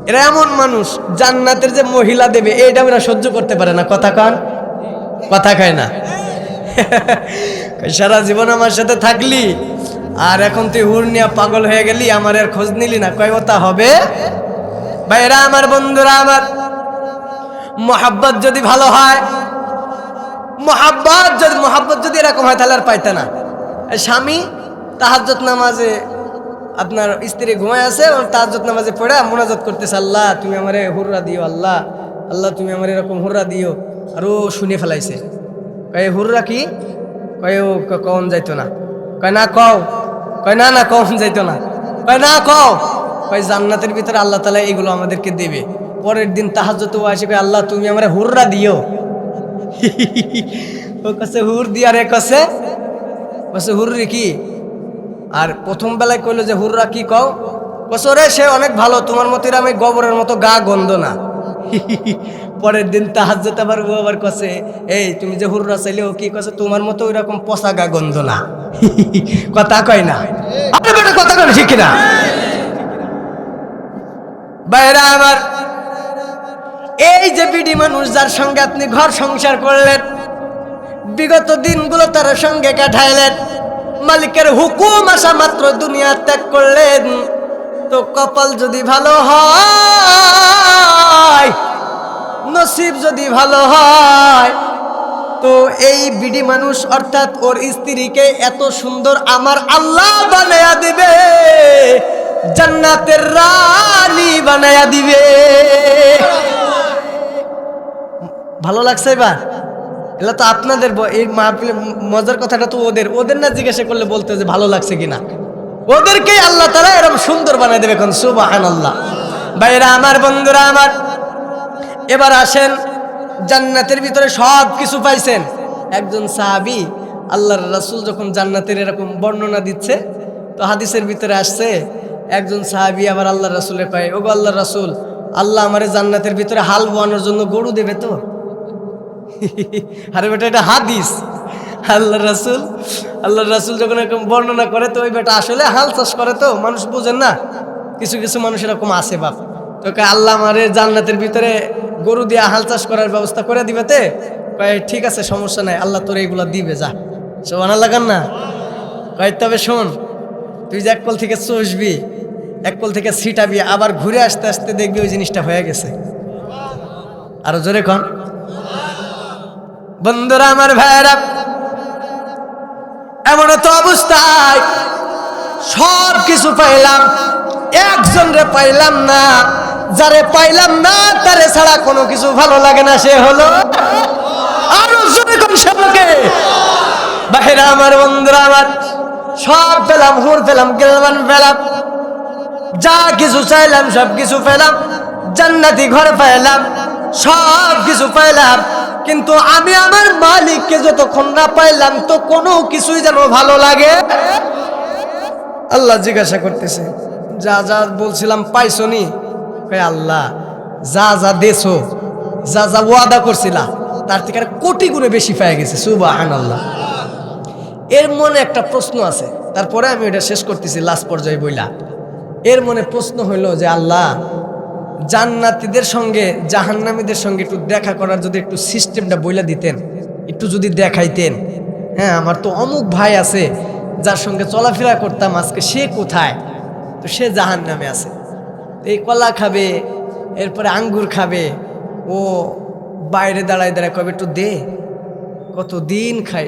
এরা এমন মানুষ, জান্নাতের যে মহিলা দেবে এইটা ওরা সহ্য করতে পারে না। কথা কন, কথা কয় না। সারা জীবন আমার সাথে থাকলি আর এখন তুই হুর নিয়ে পাগল হয়ে গেলি, আমার আর খোঁজ নিলি না, কয় ওটা হবে? ভাইরা আমার, বন্ধুরা আমার, মোহাব্বত যদি ভালো হয়, মোহাব্বত যদি এরকম হয় তাহলে আর পাইতে না। স্বামী তাহাজ্জুদ নামাজে, আপনার স্ত্রী ঘুমায় আছে, তাহাজ্জুদ নামাজে পড়ে মুনাজাত করতেছে, আল্লাহ তুমি আমারে হুররা দিও, আল্লাহ আল্লাহ তুমি আমার এরকম হুররা দিও। আর ও শুনে ফেলাইছে, কয় হুররা কি? কয় ও কখন যাইতো না, কয় না কও, কয় না না কখন যাইতো না, কয় না কও, কয় জান্নাতের ভিতরে আল্লাহ তাআলা এগুলো আমাদেরকে দেবে। পরের দিন তাহাজ্জুদে ও আসে, কয় আল্লাহ তুমি আমারে হুররা দিও। ও কাছে হুর দিয়া রে, কাছে হুররি কি? আর প্রথম বেলায় কইলো যে হুররা কি কও, কসো রে সে অনেক ভালো, তোমার মতো আমি গোবরের মতো গা গন্ধ না। পরের দিন তাহাজ্জুদ আবার ও আবার কসে, এই তুমি যে হুররা চাইলে, ও কি কসে তোমার মতো ওইরকম পচা গা গন্ধ না। কথা কয় না, আরে বেটা কথা কয় না, ঠিক না? বাইরা আমার, এই যে বিডি মানুষ যার সঙ্গে আপনি ঘর সংসার করলেন, বিগত দিনগুলো তার সঙ্গে কাটাইলেন, মালিকের হুকুম আসা মাত্র দুনিয়া ত্যাগ করলেন, তো কপাল যদি ভালো হয়, নসিব যদি ভালো হয়, তো এই বিডি মানুষ অর্থাৎ ওর স্ত্রীকে এত সুন্দর আমার আল্লাহ বানায়া দিবে, জান্নাতের রানী বানায়া দিবে। ভালো লাগছে এবার? এগুলো তো আপনাদের, এই মজার কথাটা তো ওদের না জিজ্ঞাসা করলে বলতে যে ভালো লাগছে কিনা, ওদেরকেই আল্লাহ তাআলা এরকম সুন্দর বানায় দেবে। কোন সুবহানাল্লাহ। ভাইরা আমার, বন্ধুরা আমার, এবার আসেন, জান্নাতের ভিতরে সব কিছু পাইছেন। একজন সাহাবী, আল্লাহর রাসূল যখন জান্নাতের এরকম বর্ণনা দিচ্ছে, তো হাদিসের ভিতরে আসছে, একজন সাহাবী আবার আল্লাহর রাসূলের কয়, ওগো আল্লাহর রাসূল, আল্লাহ আমারে জান্নাতের ভিতরে হাল বোয়ানোর জন্য গরু দেবে তো? আরে বেটা, এটা হাদিস। আল্লাহর রাসূল যখন এরকম বর্ণনা করে, তো ওই বেটা আসলে হাল চাষ করে, তো মানুষ বুঝেন না, কিছু কিছু মানুষ এরকম আছে বাপ, তো আল্লাহ আমারে জান্নাতের ভিতরে গরু দিয়ে হাল চাষ করার ব্যবস্থা করে দিবে তে? কয় ঠিক আছে, সমস্যা নাই, আল্লাহ তোর এইগুলো দিবে, যা। সুবহানাল্লাহ কান না? কয় তবে শোন, তুই যে এক কল থেকে চষবি, এক কল থেকে ছিটাবি, আবার ঘুরে আসতে আসতে দেখবি ওই জিনিসটা হয়ে গেছে। আরো জোরে কন। বন্ধুরা আমার, ভাইয়েরা, এমন তো অবস্থায় সব কিছু পাইলাম, একজন রে পাইলাম না, যারে পাইলাম না তারে ছাড়া কোনো কিছু ভালো লাগে না, সে হলো আরো জোরে কোন সবকে। ভাইরা আমার, বন্ধুরা আমার, সব পেলাম, হুর পেলাম, গেলমান পেলাম, যা কিছু চাইলাম সব কিছু পেলাম, জান্নাতি ঘর পাইলাম, সব কিছু পাইলাম, কিন্তু আমি আমার মালিককে যতক্ষণ না পাইলাম তো কোনো কিছুই যেন ভালো লাগে। আল্লাহ জিজ্ঞাসা করতেছে, যা যা বলছিলাম পাইছো নি? আল্লাহ যা যা দেছো, যা যা ওয়াদা করছিলা তার থেকে কোটি গুণে বেশি পেয়ে গেছে। সুবহানাল্লাহ। এর মনে একটা প্রশ্ন আছে, তারপরে আমি এটা শেষ করতেছি লাস্ট পর্যায়ে বইলা। এর মনে প্রশ্ন হইল যে আল্লাহ, জান্নাতীদের সঙ্গে জাহান্নামীদের সঙ্গে একটু দেখা করার যদি একটু সিস্টেমটা বইলা দিতেন, একটু যদি দেখাইতেন। হ্যাঁ, আমার তো অমুক ভাই আছে যার সঙ্গে চলাফেরা করতাম, আজকে সে কোথায়? তো সে জাহান্নামে আছে। এই কলা খাবে, এরপরে আঙ্গুর খাবে, ও বাইরে দাঁড়ায় দাঁড়ায় কবে একটু দে। কতদিন খাই,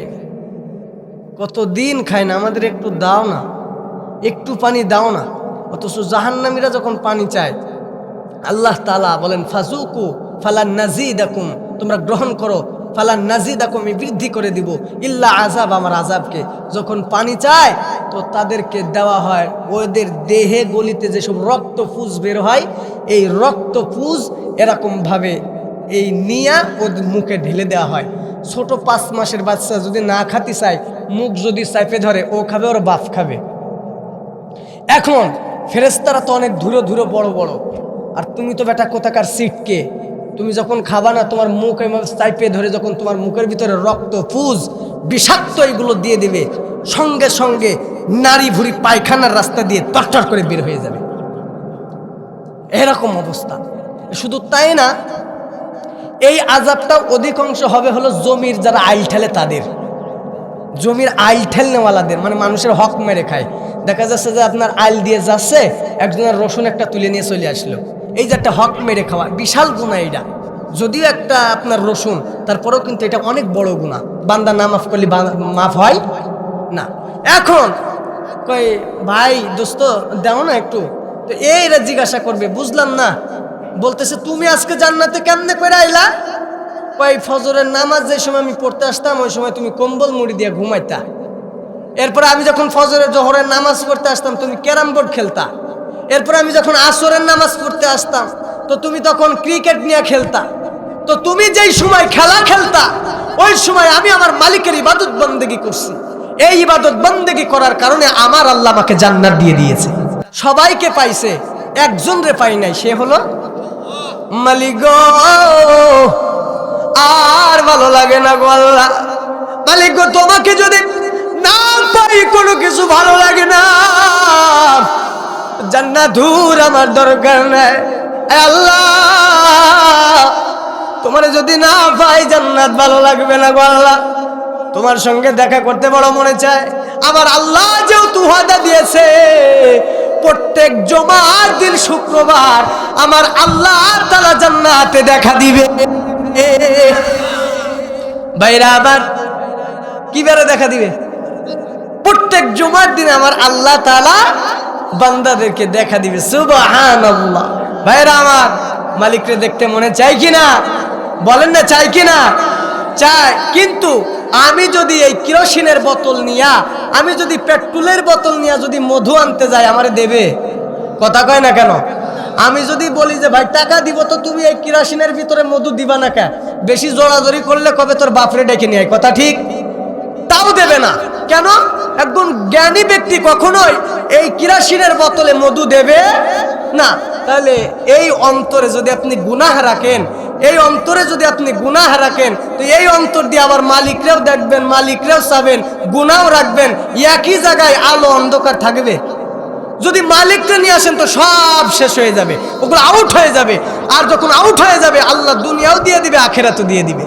কতদিন খাই না, আমাদের একটু দাও না, একটু পানি দাও না। অথচ জাহান্নামীরা যখন পানি চায়, আল্লাহ তাআলা বলেন ফাজুকু ফালান নাজিদাকুম, তোমরা গ্রহণ করো, ফালান নাজিদাকুম, আমি বৃদ্ধি করে দিব, ইল্লা আযাব, আমার আযাবকে। যখন পানি চায় তো তাদেরকে দেওয়া হয় ওদের দেহে গলিতে যেসব রক্ত পুঁজ বের হয়, এই রক্ত পুঁজ এরকমভাবে এই নিয়া ওদের মুখে ঢেলে দেওয়া হয়। ছোট 5 মাসের বাচ্চা যদি না খাতে চায়, মুখ যদি চাপে ধরে, ও খাবে, ওর বাপ খাবে। এখন ফেরেশতারা তো অনেক ধুরো ধুরো বড় বড়, আর তুমি তো বেটা কোথাকার সিটকে, তুমি যখন খাবা না, তোমার মুখ এভাবে চাইপে ধরে যখন তোমার মুখের ভিতরে রক্ত পুঁজ বিষাক্ত এগুলো দিয়ে দিবে, সঙ্গে সঙ্গে নারী ভুড়ি পায়খানার রাস্তা দিয়ে টরটর করে বের হয়ে যাবে। এরকম অবস্থা। শুধু তাই না, এই আযাবটা অধিকাংশ হবে হলো জমির যারা আইল ঠেলে তাদের, জমির আইল ঠেলনেওয়ালাদের, মানে মানুষের হক মেরে খায়। দেখা যাচ্ছে যে আপনার আইল দিয়ে যাচ্ছে, একজনের রসুন একটা তুলে নিয়ে চলে আসলো, এই যে একটা হক মেরে খাওয়া, বিশাল গুনাহ এটা। যদিও একটা আপনার রসুন, তারপরেও কিন্তু এটা অনেক বড় গুনাহ। বান্দা না মাফ করলে মাফ হয় না। এখন কই ভাই দোস্ত দাও না একটু, তো এইরা জিজ্ঞাসা করবে বুঝলাম না, বলতেছে তুমি আজকে জান্নাতে কেমনে করে আইলা? কই ফজরের নামাজ যে সময় আমি পড়তে আসতাম, ওই সময় তুমি কম্বল মুড়ি দিয়ে ঘুমাইতা। এরপরে আমি যখন ফজরের জোহরের নামাজ পড়তে আসতাম, তুমি ক্যারাম বোর্ড খেলতা। এরপরে আমি যখন আসরের নামাজ পড়তে আসতাম, তো তুমি তখন ক্রিকেট নিয়ে খেলতা। তো তুমি যেই সময় খেলা খেলতা, ওই সময় আমি আমার মালিকের ইবাদত বন্দেগী করছি। এই ইবাদত বন্দেগী করার কারণে আমার আল্লাহ আমাকে জান্নাত দিয়ে দিয়েছে। সবাইকে পাইছে, একজন রে পাই নাই, সে হলো মালিক গো। আর ভালো লাগে না গো আল্লাহ, মালিক গো, তোমাকে যদি না পাই কোনো কিছু ভালো লাগে না। জান্নাতুর আমার দরকার নাই, আল্লাহ তোমার যদি না পাই জান্নাত ভালো লাগবে না গো আল্লাহ। তোমার সঙ্গে দেখা করতে বড় মনে চায়। আমার আল্লাহ যেহেতু ওয়াদা দিয়েছে, প্রত্যেক জুমার দিন শুক্রবার আমার আল্লাহ তাআলা জান্নাতে দেখা দিবে। ভাইরা আবার কিভাবে দেখা দিবে? প্রত্যেক জুমার দিন আমার আল্লাহ তাআলা বান্দাদেরকে দেখা দিবে। সুবহানাল্লাহ। ভাইরা আমার, মালিককে দেখতে মনে চাই কিনা? বলেন না, চাই কিনা? চাই। কিন্তু আমি যদি এই কেরোসিনের বোতল নিয়া, আমি যদি পেট্রোলের বোতল নিয়া যদি মধু আনতে যাই, আমারে দেবে? কথা কয় না কেন? আমি যদি বলি যে ভাই টাকা দিব, তো তুমি এই কেরোসিনের ভিতরে মধু দিবা না কেন? বেশি জোরাজোরি করলে কবে তোর বাপরে ডেকে নিয়ে আয়, কথা ঠিক? তাও দেবে না। কেন? একজন জ্ঞানী ব্যক্তি কখনোই এই কেরোসিনের বোতলে মধু দেবে না। তাহলে এই অন্তরে যদি আপনি গুনাহ রাখেন, এই অন্তরে যদি আপনি গুনাহ রাখেন, তো এই অন্তর দিয়ে আবার মালিকরেও দেখবেন, মালিকরেও চাবেন, গুনাহ রাখবেন, একই জায়গায় আলো অন্ধকার থাকবে। যদি মালিককে নিয়ে আসেন তো সব শেষ হয়ে যাবে, ওগুলো আউট হয়ে যাবে। আর যখন আউট হয়ে যাবে, আল্লাহ দুনিয়াও দিয়ে দিবে, আখিরাতও দিয়ে দিবে।